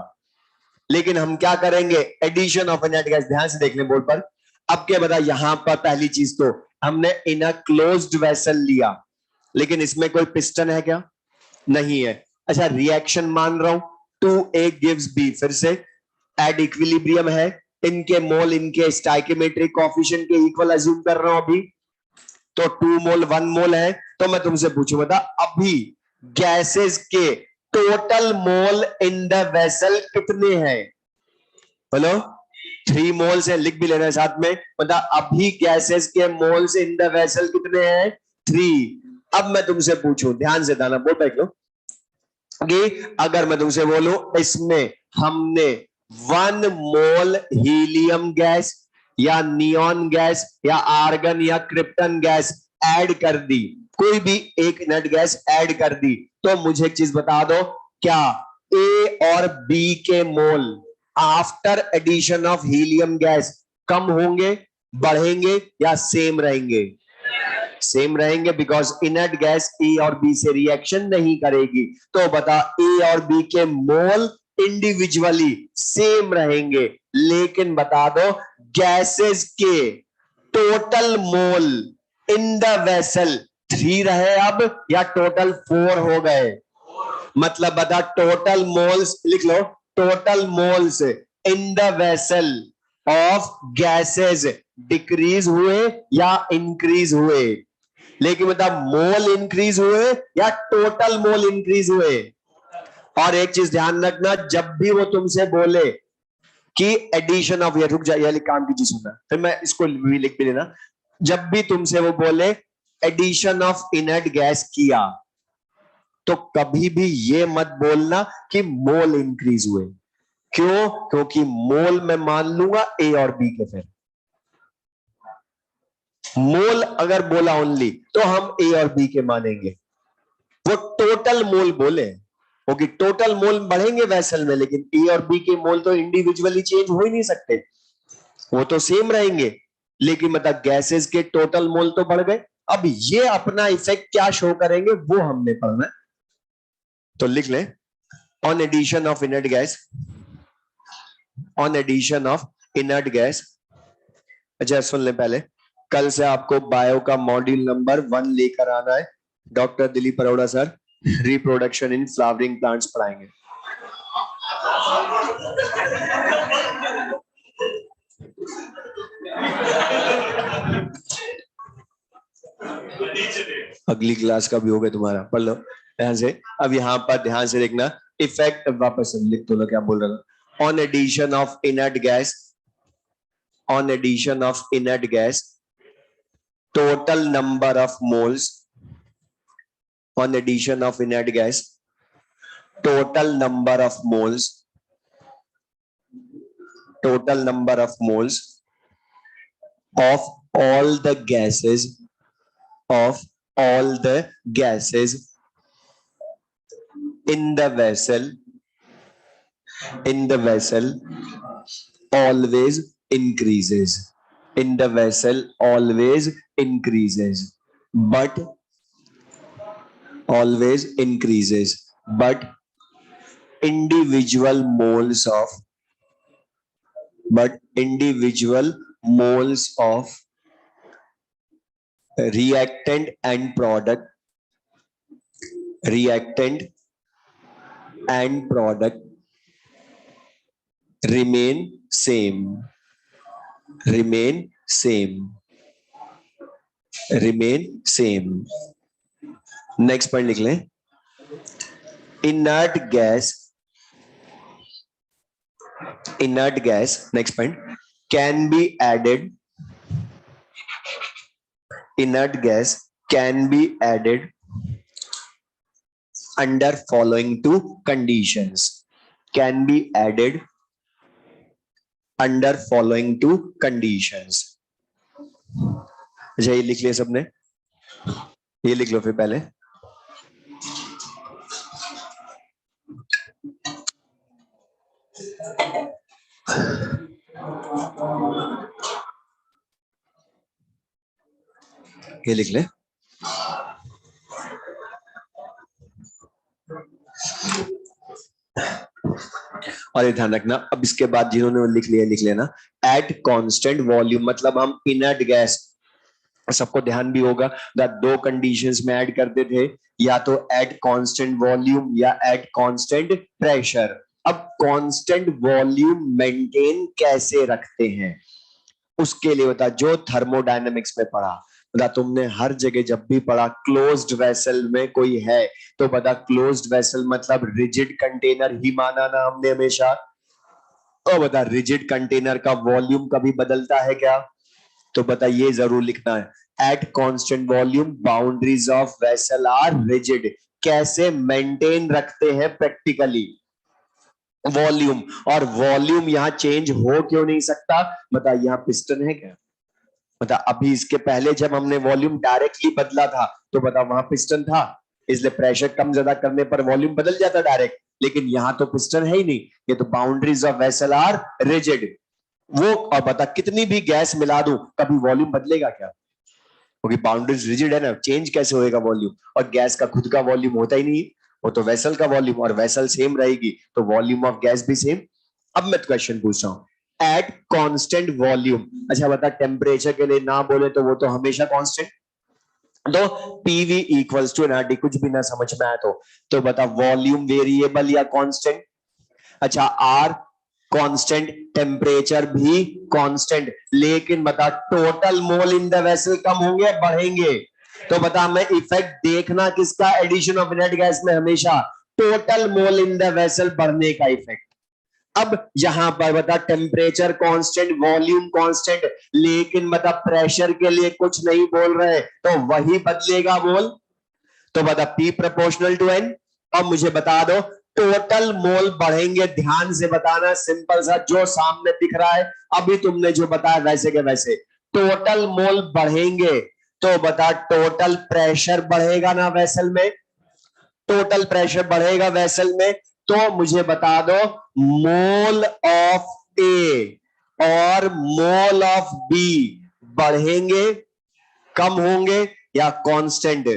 लेकिन हम क्या करेंगे, एडिशन ऑफ इनर्ट गैस, ध्यान से देख लें बोर्ड पर। अब क्या बता, यहां पर पहली चीज तो हमने इन अ क्लोज्ड वेसल लिया, लेकिन इसमें कोई पिस्टन है क्या? नहीं है। अच्छा, रिएक्शन मान रहा हूं, 2A गिव्स B, फिर से एड इक्विलिब्रियम है, इनके मोल इनके स्टाइकियोमेट्रिक कोएफिशिएंट के इक्वल अज्यूम कर रहा हूं अभी, तो 2 मोल 1 मोल है। तो मैं तुमसे पूछूं, बता अभी गैसेस के total mole in the vessel कितने हैं? बोलो। 3 मोल्स है, लिख भी लेना है साथ में। बता अभी गैसेस के मोल्स इन द वेसल कितने हैं? 3। अब मैं तुमसे पूछूं, ध्यान से दाना बोल देख लो, कि अगर मैं तुमसे बोलूं इसमें हमने 1 मोल हीलियम गैस या नियॉन गैस या आर्गन या क्रिप्टन गैस ऐड कर दी, कोई भी एक नट गैस ऐड कर दी, तो मुझे एक चीज बता दो, क्या ए और बी के mole after addition of helium gas कम होंगे, बढ़ेंगे या सेम रहेंगे? सेम रहेंगे, बिकॉज इनर्ट गैस ए और बी से रिएक्शन नहीं करेगी। तो बता, ए और बी के मोल इंडिविजुअली सेम रहेंगे, लेकिन बता दो गैसेस के total mole in the vessel 3 रहे अब या टोटल 4 हो गए? मतलब बता, टोटल मोल्स लिख लो, total moles in the vessel of gases decrease हुए या इंक्रीज हुए? लेकिन बता, मोल इंक्रीज हुए या टोटल मोल इंक्रीज हुए? और एक चीज ध्यान रखना, जब भी वो तुमसे बोले कि एडिशन ऑफ, ये रुक जाइए, काम की चीज सुनना, फिर मैं इसको भी लिख भी लेना। जब भी तुमसे वो बोले एडिशन ऑफ इनर्ट गैस किया, तो कभी भी ये मत बोलना कि मोल इंक्रीज हुए। क्यों? क्योंकि मोल मैं मान लूंगा ए और बी के, फिर मोल अगर बोला ओनली तो हम ए और बी के मानेंगे। वो टोटल मोल बोले, क्योंकि टोटल मोल बढ़ेंगे वेसल में, लेकिन ए और बी के मोल तो इंडिविजुअली चेंज हो ही नहीं सकते, वो तो सेम रहेंगे। लेकिन मतलब गैसेस के टोटल मोल तो बढ़ गए। अब ये अपना इफेक्ट क्या शो करेंगे वो हमने पढ़ना है। तो लिख लें, on addition of inert gas, on addition of inert gas. अच्छा सुन ले, पहले कल से आपको बायो का मॉड्यूल नंबर 1 लेकर आना है। Doctor Dilip Arora sir reproduction in flowering plants पढ़ाएंगे। अगली क्लास का भी हो गया तुम्हारा, पढ़ लो ध्यान से। अब यहां पर ध्यान से देखना, इफेक्ट वापस लिख तो लो क्या बोल रहा था। On addition of inert gas, on addition of inert gas, total number of moles, on addition of inert gas, total number of moles, total number of moles of all the gases, of all the gases in the vessel, in the vessel always increases, in the vessel always increases, but always increases, but individual moles of, but individual moles of reactant and product, reactant and product remain same, remain same, remain same. Next point लिख लें, inert gas, inert gas, next point, can be added, inert gas can be added under following two conditions can be added under following two conditions. अच्छा, ये लिख लिया सबने? ये लिख लो फिर पहले. ये लिख ले. और ये ध्यान रखना, अब इसके बाद जिन्होंने लिख लेना. एट कांस्टेंट वॉल्यूम मतलब हम इनर्ट गैस, सबको ध्यान भी होगा, दो कंडीशंस में ऐड करते थे, या तो एट कांस्टेंट वॉल्यूम या एट कांस्टेंट प्रेशर. अब कांस्टेंट वॉल्यूम मेंटेन कैसे रखते हैं उसके लिए बता, जो थर्मोडायनेमिक्स में पढ़ा, बता तुमने हर जगह जब भी पढ़ा क्लोज्ड वेसल में कोई है तो बता क्लोज्ड वेसल मतलब रिजिड कंटेनर ही माना ना हमने हमेशा. और बता रिजिड कंटेनर का वॉल्यूम कभी बदलता है क्या? तो बता ये जरूर लिखना है, at constant volume boundaries of vessel are rigid. कैसे मेंटेन रखते हैं प्रैक्टिकली वॉल्यूम, और वॉल्यूम यहां चेंज हो क्यों नहीं सकता? बता यहां पिस्टन है क्या? बता अभी इसके पहले जब हमने वॉल्यूम डायरेक्टली बदला था तो बता वहां पिस्टन था, इसलिए प्रेशर कम ज्यादा करने पर वॉल्यूम बदल जाता डायरेक्ट. लेकिन यहां तो पिस्टन है ही नहीं, ये तो boundaries of vessel are rigid. वो और बता कितनी भी गैस मिला दूं कभी वॉल्यूम बदलेगा क्या? क्योंकि बाउंड्रीज रिजिड है ना, चेंज कैसे होएगा वॉल्यूम? और गैस का खुद का वॉल्यूम होता ही नहीं, वो तो वेसल का वॉल्यूम, और वेसल सेम रहेगी तो वॉल्यूम ऑफ गैस भी सेम. अब मैं क्वेश्चन पूछ रहा हूं, एट कांस्टेंट वॉल्यूम, अच्छा बता टेम्परेचर के लिए ना बोले तो वो तो हमेशा कांस्टेंट, तो पीवी इक्वल्स टू एनआरटी, कुछ भी ना समझ में आए तो बता वॉल्यूम वेरिएबल या कांस्टेंट? अच्छा आर कांस्टेंट, टेम्परेचर भी कांस्टेंट, लेकिन बता total mole in the vessel कम होंगे बढ़ेंगे? तो बता मैं इफेक्ट देखना किसका, एडिशन ऑफ इनर्ट गैस में हमेशा total mole in the vessel बढ़ने का इफेक्ट. अब यहां पर बता टेम्परेचर कांस्टेंट, वॉल्यूम कांस्टेंट, लेकिन बता प्रेशर के लिए कुछ नहीं बोल रहे तो वही बदलेगा बोल. तो बता P प्रोपोर्शनल टू N. अब मुझे बता दो टोटल मोल बढ़ेंगे, ध्यान से बताना, सिंपल सा जो सामने दिख रहा है अभी तुमने जो बताया वैसे के वैसे. टोटल मोल बढ़ेंगे तो बता टोटल प्रेशर बढ़ेगा ना वेसल में? टोटल प्रेशर बढ़ेगा वेसल में, तो मुझे बता दो मोल ऑफ ए और मोल ऑफ बी बढ़ेंगे, कम होंगे या कांस्टेंट?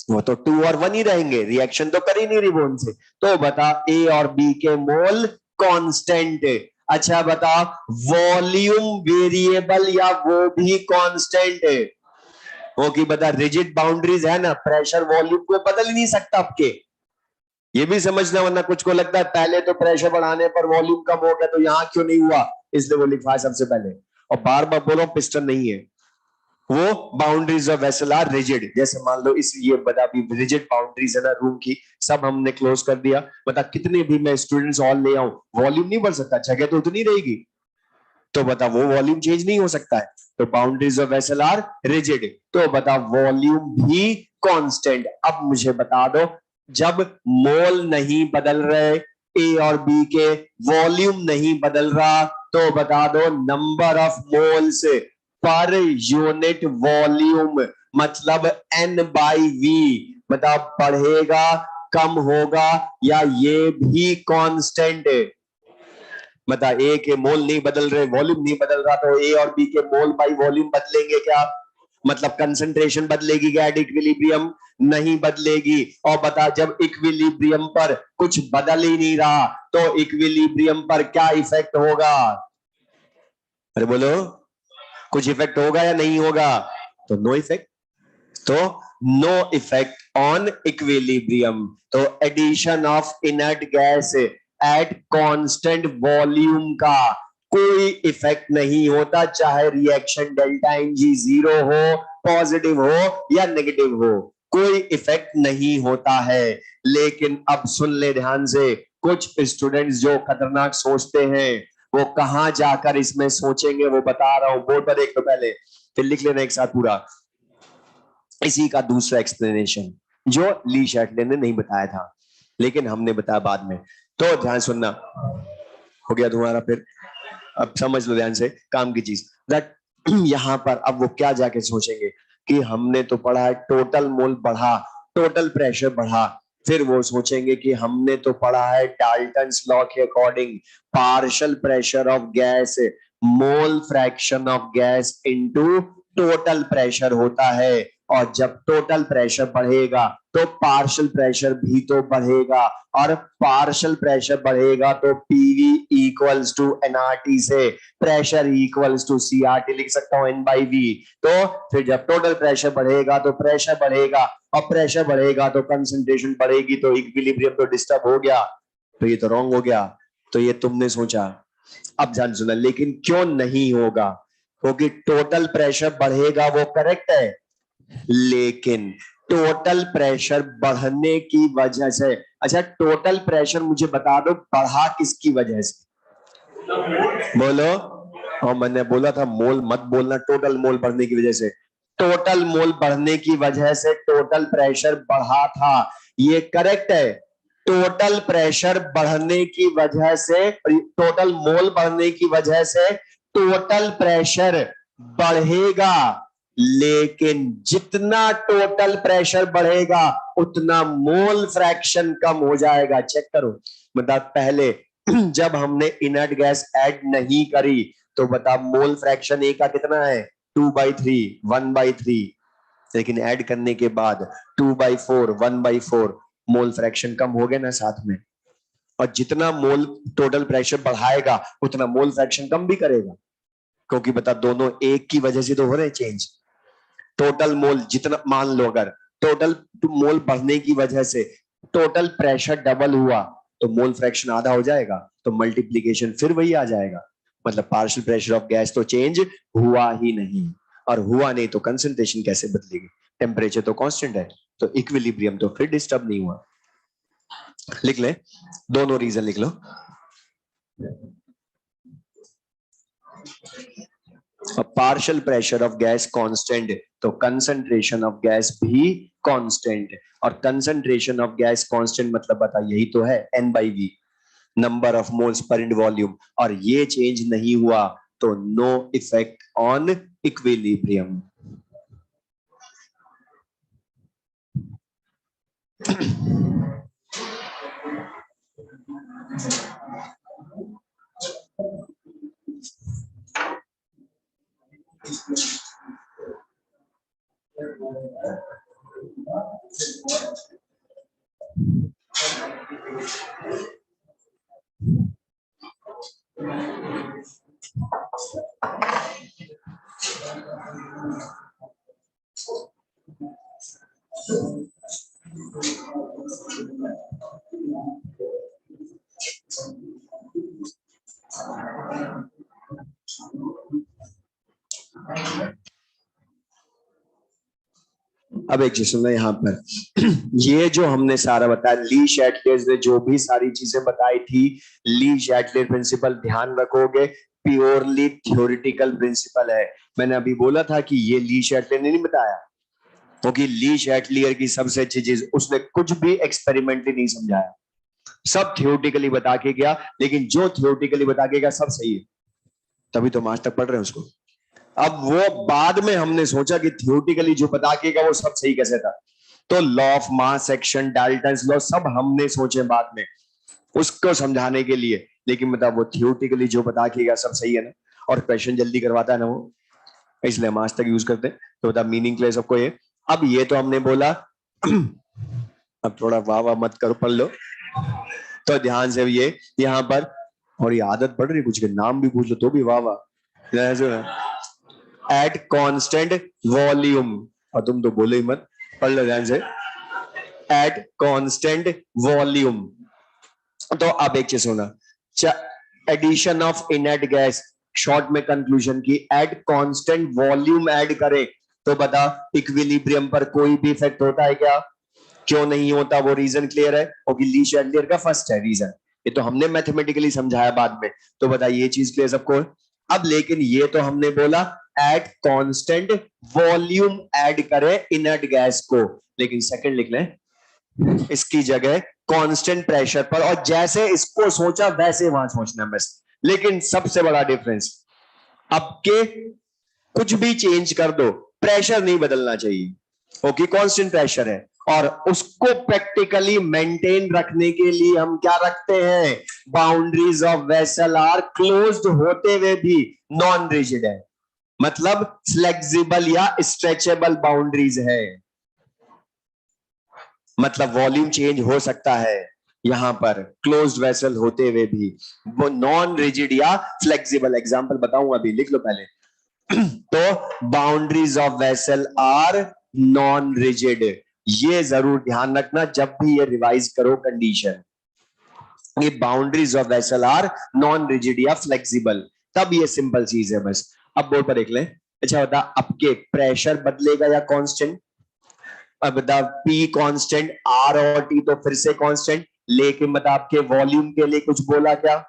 वो तो 2 और 1 ही रहेंगे, रिएक्शन तो कर ही नहीं रही वो उनसे. तो बता ए और बी के मोल कांस्टेंट. अच्छा बता वॉल्यूम वेरिएबल या वो भी कांस्टेंट? वो की बता रिजिड बाउंड्रीज है ना, प्रेशर वॉल्यूम को बदल ही नहीं सकता आपके, ये भी समझना, वरना कुछ को लगता है पहले तो प्रेशर बढ़ाने पर वॉल्यूम कम हो गया तो यहां क्यों नहीं हुआ, इसलिए वो लिखा है सबसे पहले. और बार बार बोलो पिस्टन नहीं है, वो boundaries of vessel are rigid. जैसे मान लो इस ये बता भी रिजिड बाउंड्रीज है ना रूम की, सब हमने क्लोज कर दिया, बता कितने भी मैं स्टूडेंट्स हॉल ले आऊं वॉल्यूम नहीं बढ़ सकता, जगह तो उतनी रहेगी, तो बता वो वॉल्यूम चेंज नहीं हो सकता है. तो boundaries of vessel are rigid, तो बता वॉल्यूम भी कांस्टेंट. अब मुझे बता दो जब मोल नहीं बदल रहे, ए और बी के वॉल्यूम नहीं बदल रहा, तो बता दो number of moles per unit volume मतलब N बाई वी, बता बढ़ेगा, कम होगा या ये भी कांस्टेंट? बता ए के मोल नहीं बदल रहे, वॉल्यूम नहीं बदल रहा, तो ए और बी के मोल बाई वॉल्यूम बदलेंगे क्या? मतलब कंसंट्रेशन बदलेगी क्या? एट इक्विलिब्रियम नहीं बदलेगी. और बता जब इक्विलिब्रियम पर कुछ बदल ही नहीं रहा तो इक्विलिब्रियम पर क्या इफेक्ट होगा? अरे बोलो कुछ इफेक्ट होगा या नहीं होगा? तो नो इफेक्ट, तो नो इफेक्ट ऑन इक्विलिब्रियम. तो addition of inert gas at constant volume का कोई इफेक्ट नहीं होता, चाहे रिएक्शन डेल्टा एन जी 0 हो, पॉजिटिव हो या नेगेटिव हो, कोई इफेक्ट नहीं होता है. लेकिन अब सुन ले ध्यान से, कुछ स्टूडेंट्स जो खतरनाक सोचते हैं वो कहां जाकर इसमें सोचेंगे वो बता रहा हूं, बोर्ड पर देख लो पहले फिर लिख लेना एक साथ पूरा. इसी का दूसरा एक्सप्लेनेशन, जो ली शैटले ने नहीं बताया था, लेकिन हमने बताया बाद में। तो ध्यान सुनना, हो गया तुम्हारा फिर, अब समझ लो ध्यान से काम की चीज। दैट यहां पर अब वो क्या जाके सोचेंगे कि हमने तो पढ़ा है टोटल मोल बढ़ा, टोटल प्रेशर बढ़ा, फिर वो सोचेंगे कि हमने तो पढ़ा है डाल्टन्स लॉ के according partial pressure of gas mole fraction of gas into total pressure होता है, और जब टोटल प्रेशर बढ़ेगा तो पार्शियल प्रेशर भी तो बढ़ेगा, और पार्शियल प्रेशर बढ़ेगा तो पीवी इक्वल्स टू एनआरटी से प्रेशर इक्वल्स टू सीआरटी लिख सकता हूं एन बाई वी। तो फिर जब टोटल प्रेशर बढ़ेगा तो प्रेशर बढ़ेगा, और प्रेशर बढ़ेगा तो कंसंट्रेशन बढ़ेगी, तो इक्विलिब्रियम तो डिस्टर्ब हो गया, तो ये तो रॉन्ग हो गया। तो ये तुमने सोचा। अब ध्यान सुना, लेकिन क्यों नहीं होगा, क्योंकि टोटल प्रेशर बढ़ेगा वो करेक्ट है, लेकिन टोटल प्रेशर बढ़ने की वजह से, अच्छा टोटल प्रेशर मुझे बता दो बढ़ा किसकी वजह से, बोलो। और मैंने बोला था मोल मत बोलना, टोटल मोल बढ़ने की वजह से। टोटल मोल बढ़ने की वजह से टोटल प्रेशर बढ़ा था, ये करेक्ट है। टोटल प्रेशर बढ़ने की वजह से, टोटल मोल बढ़ने की वजह से टोटल प्रेशर बढ़ेगा, लेकिन जितना टोटल प्रेशर बढ़ेगा उतना मोल फ्रैक्शन कम हो जाएगा। चेक करो, मतलब पहले जब हमने इनर्ट गैस ऐड नहीं करी तो बता मोल फ्रैक्शन ए का कितना है 2/3 1/3, लेकिन ऐड करने के बाद 2/4 1/4 मोल फ्रैक्शन कम हो गया ना साथ में। और जितना मोल टोटल प्रेशर बढ़ाएगा उतना मोल फ्रैक्शन कम भी करेगा, क्योंकि बता दोनों एक की वजह से तो हो रहे चेंज। टोटल मोल जितना, मान लो अगर टोटल मोल बढ़ने की वजह से टोटल प्रेशर डबल हुआ तो मोल फ्रैक्शन आधा हो जाएगा, तो मल्टीप्लीकेशन फिर वही आ जाएगा, मतलब पार्शियल प्रेशर ऑफ गैस तो चेंज हुआ ही नहीं, और हुआ नहीं तो कंसंट्रेशन कैसे बदलेगी, टेम्परेचर तो कांस्टेंट है, तो इक्विलिब्रियम तो फिर डिस्टर्ब नहीं हुआ। लिख ले, दोनों रीजन लिख लो। Partial pressure of gas constant तो कंसंट्रेशन ऑफ गैस भी कांस्टेंट, और कंसंट्रेशन ऑफ गैस कांस्टेंट मतलब बता यही तो है N/V, number of moles per in volume, और ये चेंज नहीं हुआ तो नो इफेक्ट ऑन इक्विलिब्रियम। अब एक चीज सुनना यहाँ पर ये जो हमने सारा बताया, ली शैटलेर ने जो भी सारी चीजें बताई थी, ली शैटलेर प्रिंसिपल ध्यान रखोगे प्योरली थ्योरेटिकल प्रिंसिपल है। मैंने अभी बोला था कि ये ली शैटलेर ने नहीं बताया, क्योंकि ली शैटलियर की सबसे अच्छी चीज उसने कुछ भी एक्सपेरिमेंटली नहीं समझाया, सब थ्योरेटिकली बता के गया, लेकिन जो थ्योरेटिकली बता के गया सब सही है, तभी तो हम आज तक पढ़ रहे हैं उसको। अब वो बाद में हमने सोचा कि थ्योरेटिकली जो बता के गया वो सब सही कैसे था, तो law of mass action Dalton's law सब हमने सोचे बाद में उसको समझाने के लिए, लेकिन मतलब वो थ्योरेटिकली जो बता के गया सब सही है ना, और क्वेश्चन जल्दी करवाता है ना वो, इसलिए हम आज तक यूज करते हैं। तो बता मीनिंग क्लियर सबको ये। अब ये तो हमने बोला अब थोड़ा वाह वाह मत करो, पढ़ लो तो ध्यान से ये यहाँ पर, और ये आदत पड़ रही कुछ के नाम भी पूछ लो तो भी वाह वाह। एट कांस्टेंट वॉल्यूम, और तुम तो बोले ही मत, पढ़ लो ध्यान से, एट कांस्टेंट वॉल्यूम। तो अब एक चीज सुना, addition of inert gas, short में कंक्लूजन की एट कांस्टेंट वॉल्यूम ऐड करे तो बता इक्विलिब्रियम पर कोई भी इफेक्ट होता है क्या, क्यों नहीं होता, वो रीजन क्लियर है, क्योंकि ली शैटलियर का फर्स्ट है रीजन, ये तो हमने मैथमेटिकली समझाया बाद में, तो बताइए ये चीज क्लियर सबको। अब लेकिन ये तो हमने बोला एट कांस्टेंट वॉल्यूम ऐड करें इनर्ट गैस को, लेकिन सेकंड लिख लें इसकी जगह कांस्टेंट प्रेशर पर, और जैसे इसको सोचा वैसे वहां सोचना बस। लेकिन सबसे बड़ा डिफरेंस, अब के कुछ भी चेंज कर दो, प्रेशर नहीं बदलना चाहिए। ओके, कांस्टेंट प्रेशर है, और उसको प्रैक्टिकली मेंटेन रखने के लिए हम क्या रखते हैं, boundaries of vessel are closed होते हुए भी नॉन रिजिड है, मतलब फ्लेक्सिबल या स्ट्रेचेबल बाउंड्रीज है, मतलब वॉल्यूम चेंज हो सकता है यहां पर क्लोज्ड वेसल होते हुए भी, वो नॉन रिजिड या फ्लेक्सिबल। एग्जांपल बताऊंगा, अभी लिख लो पहले। तो boundaries of vessel are non rigid, ये जरूर ध्यान रखना जब भी ये रिवाइज करो कंडीशन, ये boundaries of vessel are non rigid या फ्लेक्सिबल, तब ये सिंपल चीज है बस। अब बोर्ड पर देख लें। अच्छा बता, आपके प्रेशर बदलेगा या कांस्टेंट? अब बता, पी कांस्टेंट, आर और टी तो फिर से कांस्टेंट, लेकिन बता आपके वॉल्यूम के लिए कुछ बोला क्या?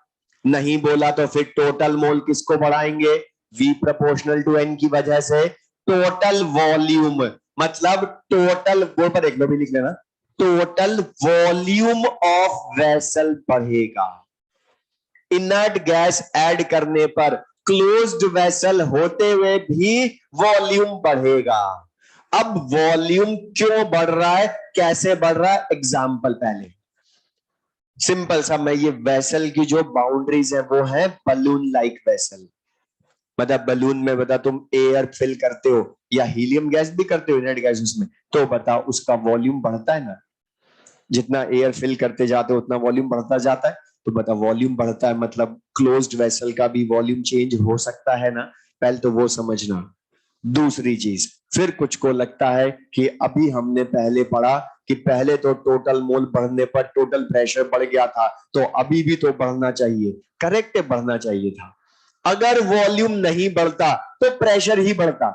नहीं बोला। तो फिर टोटल मोल किसको बढ़ाएंगे? V प्रोपोर्शनल टू N की वजह से टोटल वॉल्यूम, मतलब टोटल, बोर्ड पर देख लो भी लिख लेना, टोटल वॉल्यूम ऑफ वेसल बढ़ेगा। इनर्ट गैस ऐड करने पर क्लोज्ड वेसल होते हुए भी वॉल्यूम बढ़ेगा। अब वॉल्यूम क्यों बढ़ रहा है, कैसे बढ़ रहा है? एग्जाम्पल पहले सिंपल सा, मैं ये वेसल की जो बाउंड्रीज है वो है बलून लाइक वेसल, मतलब बलून में बता तुम एयर फिल करते हो या हीलियम गैस भी करते हो, इनर्ट गैस उसमें, तो बता उसका वॉल्यूम बढ़ता है ना, जितना एयर फिल करते जाते हो उतना वॉल्यूम बढ़ता जाता है। तो बता वॉल्यूम बढ़ता है, मतलब क्लोज्ड वेसल का भी वॉल्यूम चेंज हो सकता है ना, पहले तो वो समझना। दूसरी चीज, फिर कुछ को लगता है कि अभी हमने पहले पढ़ा कि पहले तो टोटल मोल बढ़ने पर टोटल प्रेशर बढ़ गया था, तो अभी भी तो बढ़ना चाहिए। करेक्ट है, बढ़ना चाहिए था। अगर वॉल्यूम नहीं बढ़ता तो प्रेशर ही बढ़ता,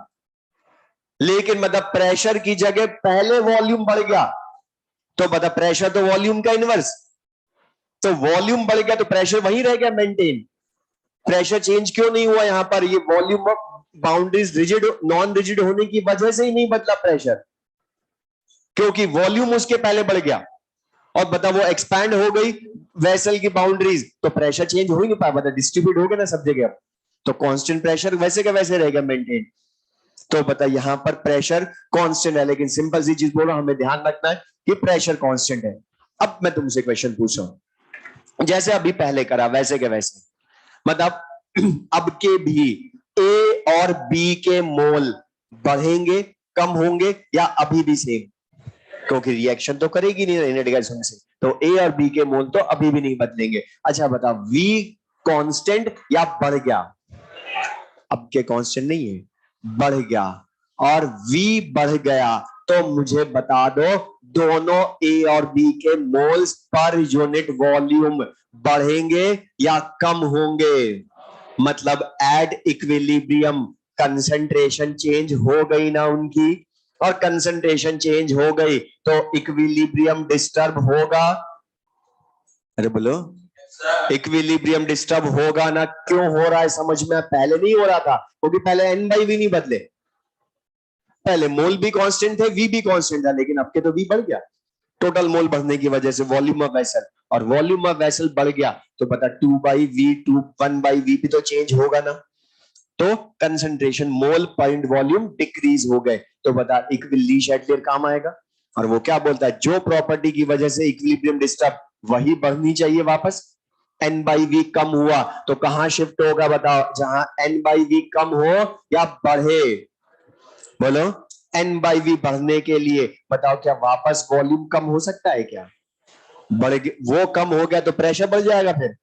लेकिन मतलब प्रेशर की जगह पहले वॉल्यूम बढ़ गया, तो बता प्रेशर तो वॉल्यूम का इनवर्स, तो वॉल्यूम बढ़ गया तो प्रेशर वही रह गया मेंटेन। प्रेशर चेंज क्यों नहीं हुआ यहां पर? ये volume boundaries rigid non rigid होने की वजह से ही नहीं बदला प्रेशर, क्योंकि वॉल्यूम उसके पहले बढ़ गया। और बता वो एक्सपैंड हो गई वेसल की बाउंड्रीज, तो प्रेशर चेंज हो ही नहीं पाया, बता डिस्ट्रीब्यूट हो गया ना सब जगह, तो कांस्टेंट प्रेशर वैसे का वैसे रहेगा मेंटेन। तो बता यहां पर प्रेशर कांस्टेंट है, लेकिन सिंपल सी चीज बोलो, हमें ध्यान रखना है कि प्रेशर कांस्टेंट है। अब मैं तुमसे क्वेश्चन पूछ रहा हूं, जैसे अभी पहले करा वैसे के वैसे, मतलब अब के भी ए और बी के मोल बढ़ेंगे, कम होंगे, या अभी भी सेम? क्योंकि रिएक्शन तो करेगी नहीं इनर्ट गैस से, तो ए और बी के मोल तो अभी भी नहीं बदलेंगे। अच्छा बता, V कांस्टेंट या बढ़ गया? अब के कांस्टेंट नहीं है, बढ़ गया, और V बढ़ गया, तो मुझे बता दो दोनों ए और बी के मोल्स पर यूनिट वॉल्यूम बढ़ेंगे या कम होंगे? मतलब एट इक्विलिब्रियम कंसंट्रेशन चेंज हो गई ना उनकी, और कंसंट्रेशन चेंज हो गई तो इक्विलिब्रियम डिस्टर्ब होगा। अरे बोलो, इक्विलिब्रियम डिस्टर्ब होगा ना? क्यों हो रहा है समझ में? पहले नहीं हो रहा था, क्योंकि पहले एन बाई वी नहीं बदले, पहले मोल भी कांस्टेंट थे, वी भी कांस्टेंट था, लेकिन अब के तो वी बढ़ गया टोटल मोल बढ़ने की वजह से, वॉल्यूम ऑफ वेसल, और वॉल्यूम ऑफ वेसल बढ़ गया तो बता 2/V 1/V भी तो चेंज होगा ना, तो कंसंट्रेशन मोल पॉइंट वॉल्यूम डिक्रीज हो गए, तो बता इक्विली शेटलियर काम आएगा। और वो क्या बोलता है, जो प्रॉपर्टी की वजह से इक्विलिब्रियम डिस्टर्ब, वही बढ़नी चाहिए वापस। N/V कम हुआ तो कहां शिफ्ट होगा बताओ, जहां N/V कम हो या बढ़े? बोलो, N/V बढ़ने के लिए बताओ क्या वापस वॉल्यूम कम हो सकता है क्या? बढ़ वो कम हो गया तो प्रेशर बढ़ जाएगा फिर,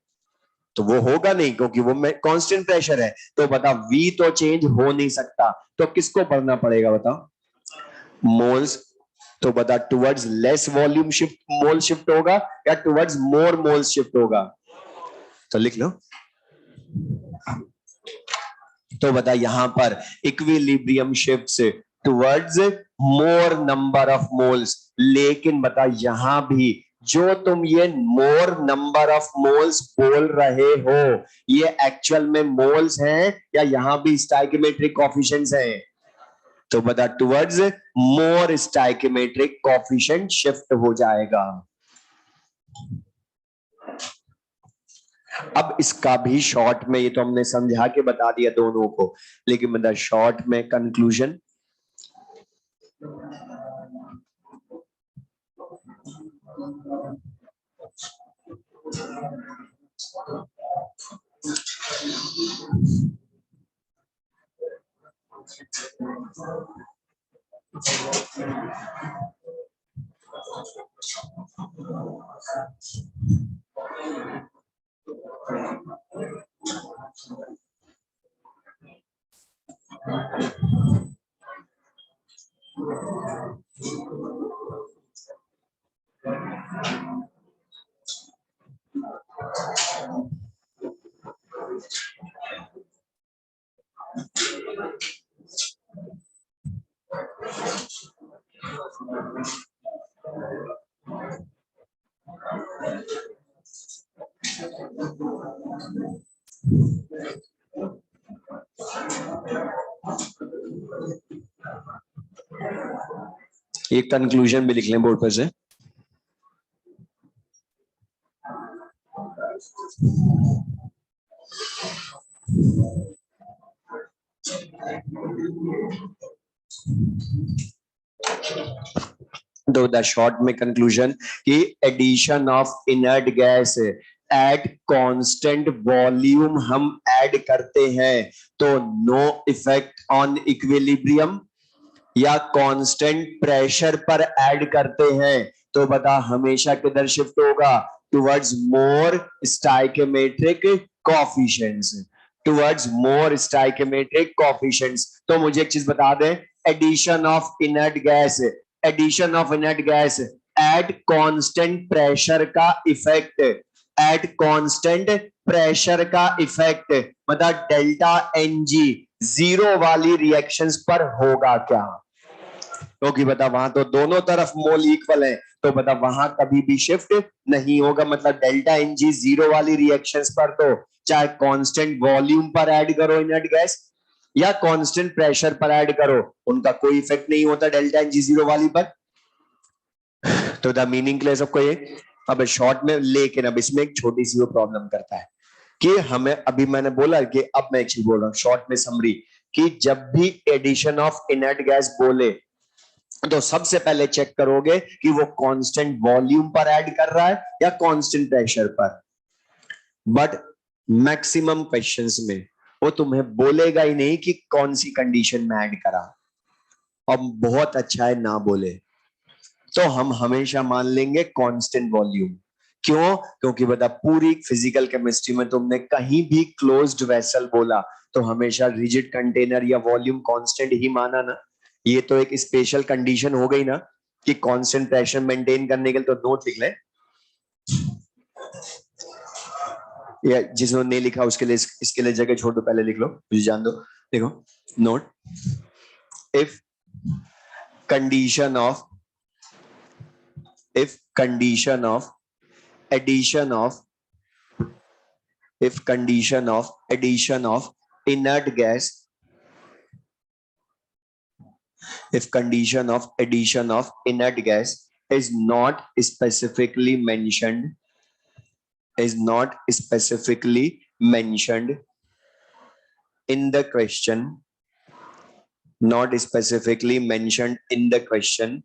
तो वो होगा नहीं, क्योंकि वो कांस्टेंट प्रेशर है। तो बताओ V तो चेंज हो नहीं सकता, तो किसको बढ़ना पड़ेगा बताओ? मोल्स। तो बता टुवर्ड्स लेस वॉल्यूम शिफ्ट मोल शिफ्ट होगा या टुवर्ड्स मोर मोल्स शिफ्ट होगा? तो लिख लो। तो बता यहां पर equilibrium shifts towards more number of moles, लेकिन बता यहां भी जो तुम ये मोर नंबर ऑफ मोल्स बोल रहे हो, ये एक्चुअल में मोल्स हैं या यहां भी स्टाइकियोमेट्रिक कोफिशिएंट्स हैं? तो बता, towards more stoichiometric coefficient shift हो जाएगा। अब इसका भी शॉर्ट में, ये तो हमने समझा के बता दिया दोनों को, लेकिन मतलब शॉर्ट में कंक्लूजन, ये कंक्लूजन भी लिख लें बोर्ड पर से। तो द शॉर्ट में कंक्लूजन कि addition of inert gas at constant volume हम ऐड करते हैं तो नो इफेक्ट ऑन इक्विलिब्रियम, या कांस्टेंट प्रेशर पर ऐड करते हैं तो बता हमेशा किधर शिफ्ट होगा? Towards more stoichiometric coefficients, towards more stoichiometric coefficients. तो मुझे एक चीज बता दें, addition of inert gas, addition of inert gas at constant pressure का इफेक्ट, एट कांस्टेंट प्रेशर का इफेक्ट मतलब डेल्टा एनजी जीरो वाली रिएक्शंस पर होगा क्या? क्योंकि बता वहां तो दोनों तरफ मोल इक्वल है, तो बता वहां कभी भी शिफ्ट नहीं होगा। मतलब डेल्टा एनजी जीरो वाली रिएक्शंस पर तो चाहे कांस्टेंट वॉल्यूम पर ऐड करो इनर्ट गैस या कांस्टेंट प्रेशर पर ऐड करो, उनका कोई इफेक्ट नहीं होता डेल्टा एनजी जीरो वाली पर। तो द मीनिंग क्लियर सबको ये? अब शॉर्ट में, लेकिन अब इसमें एक छोटी सी वो प्रॉब्लम करता है कि हमें, अभी मैंने बोला कि अब मैं एक चीज बोल रहा हूं शॉर्ट में समरी, कि जब भी एडिशन ऑफ इनर्ट गैस बोले तो सबसे पहले चेक करोगे कि वो कांस्टेंट वॉल्यूम पर ऐड कर रहा है या कांस्टेंट प्रेशर पर। बट मैक्सिमम क्वेश्चंस में वो तुम्हें बोलेगा ही नहीं कि कौन सी कंडीशन में ऐड करा, और बहुत अच्छा है ना बोले, तो हम हमेशा मान लेंगे कांस्टेंट वॉल्यूम। क्यों? क्योंकि बता पूरी फिजिकल केमिस्ट्री में तुमने कहीं भी क्लोज्ड वेसल बोला तो हमेशा रिजिड कंटेनर या वॉल्यूम कांस्टेंट ही माना ना। ये तो एक स्पेशल कंडीशन हो गई ना कि कांस्टेंट प्रेशर मेंटेन करने के लिए। तो नोट लिख ले, या जिसने नहीं लिखा उसके लिए इसके लिए जगह छोड़ दो, पहले लिख लो, मुझे जान दो। देखो note, if condition of, if condition of addition of, if condition of addition of inert gas, if condition of addition of inert gas is not specifically mentioned, is not specifically mentioned in the question, not specifically mentioned in the question,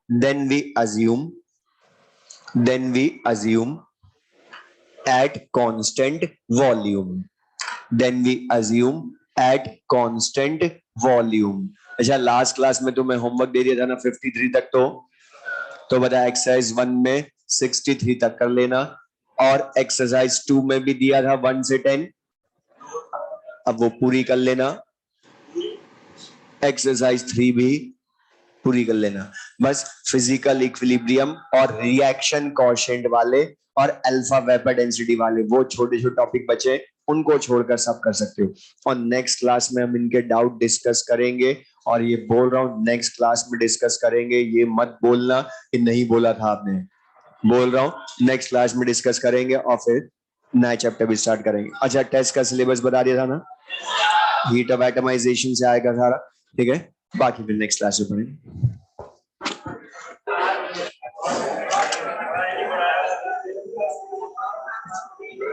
then we assume at constant volume, then we assume at constant volume। अच्छा, last class में तुम्हें homework दे दिया था ना 53 तक, तो बता exercise 1 में 63 तक कर लेना, और एक्सरसाइज 2 में भी दिया था 1 से 10, अब वो पूरी कर लेना। एक्सरसाइज 3 भी पूरी कर लेना। बस फिजिकल इक्विलिब्रियम और रिएक्शन कोशेंट वाले और अल्फा वेपर डेंसिटी वाले वो छोटे छोटे टॉपिक बचे, उनको छोड़कर सब कर सकते हो। और नेक्स्ट क्लास में हम इनके डाउट डिस्कस करेंगे और ये बोल रहा हूँ नेक्स्ट क्लास में डिस्कस करेंगे, ये मत बोलना कि नहीं बोला था आपने। बोल रहा हूँ नेक्स्ट क्लास में डिस्कस करेंगे और फिर नया चैप्टर भी स्टार्ट करेंगे। अच्छा, टेस्ट का सिलेबस बता दिया था ना, हीट ऑफ एटमाइजेशन से आएगा सारा, ठीक है, बाकी फिर नेक्स्ट क्लास में पढ़ेंगे।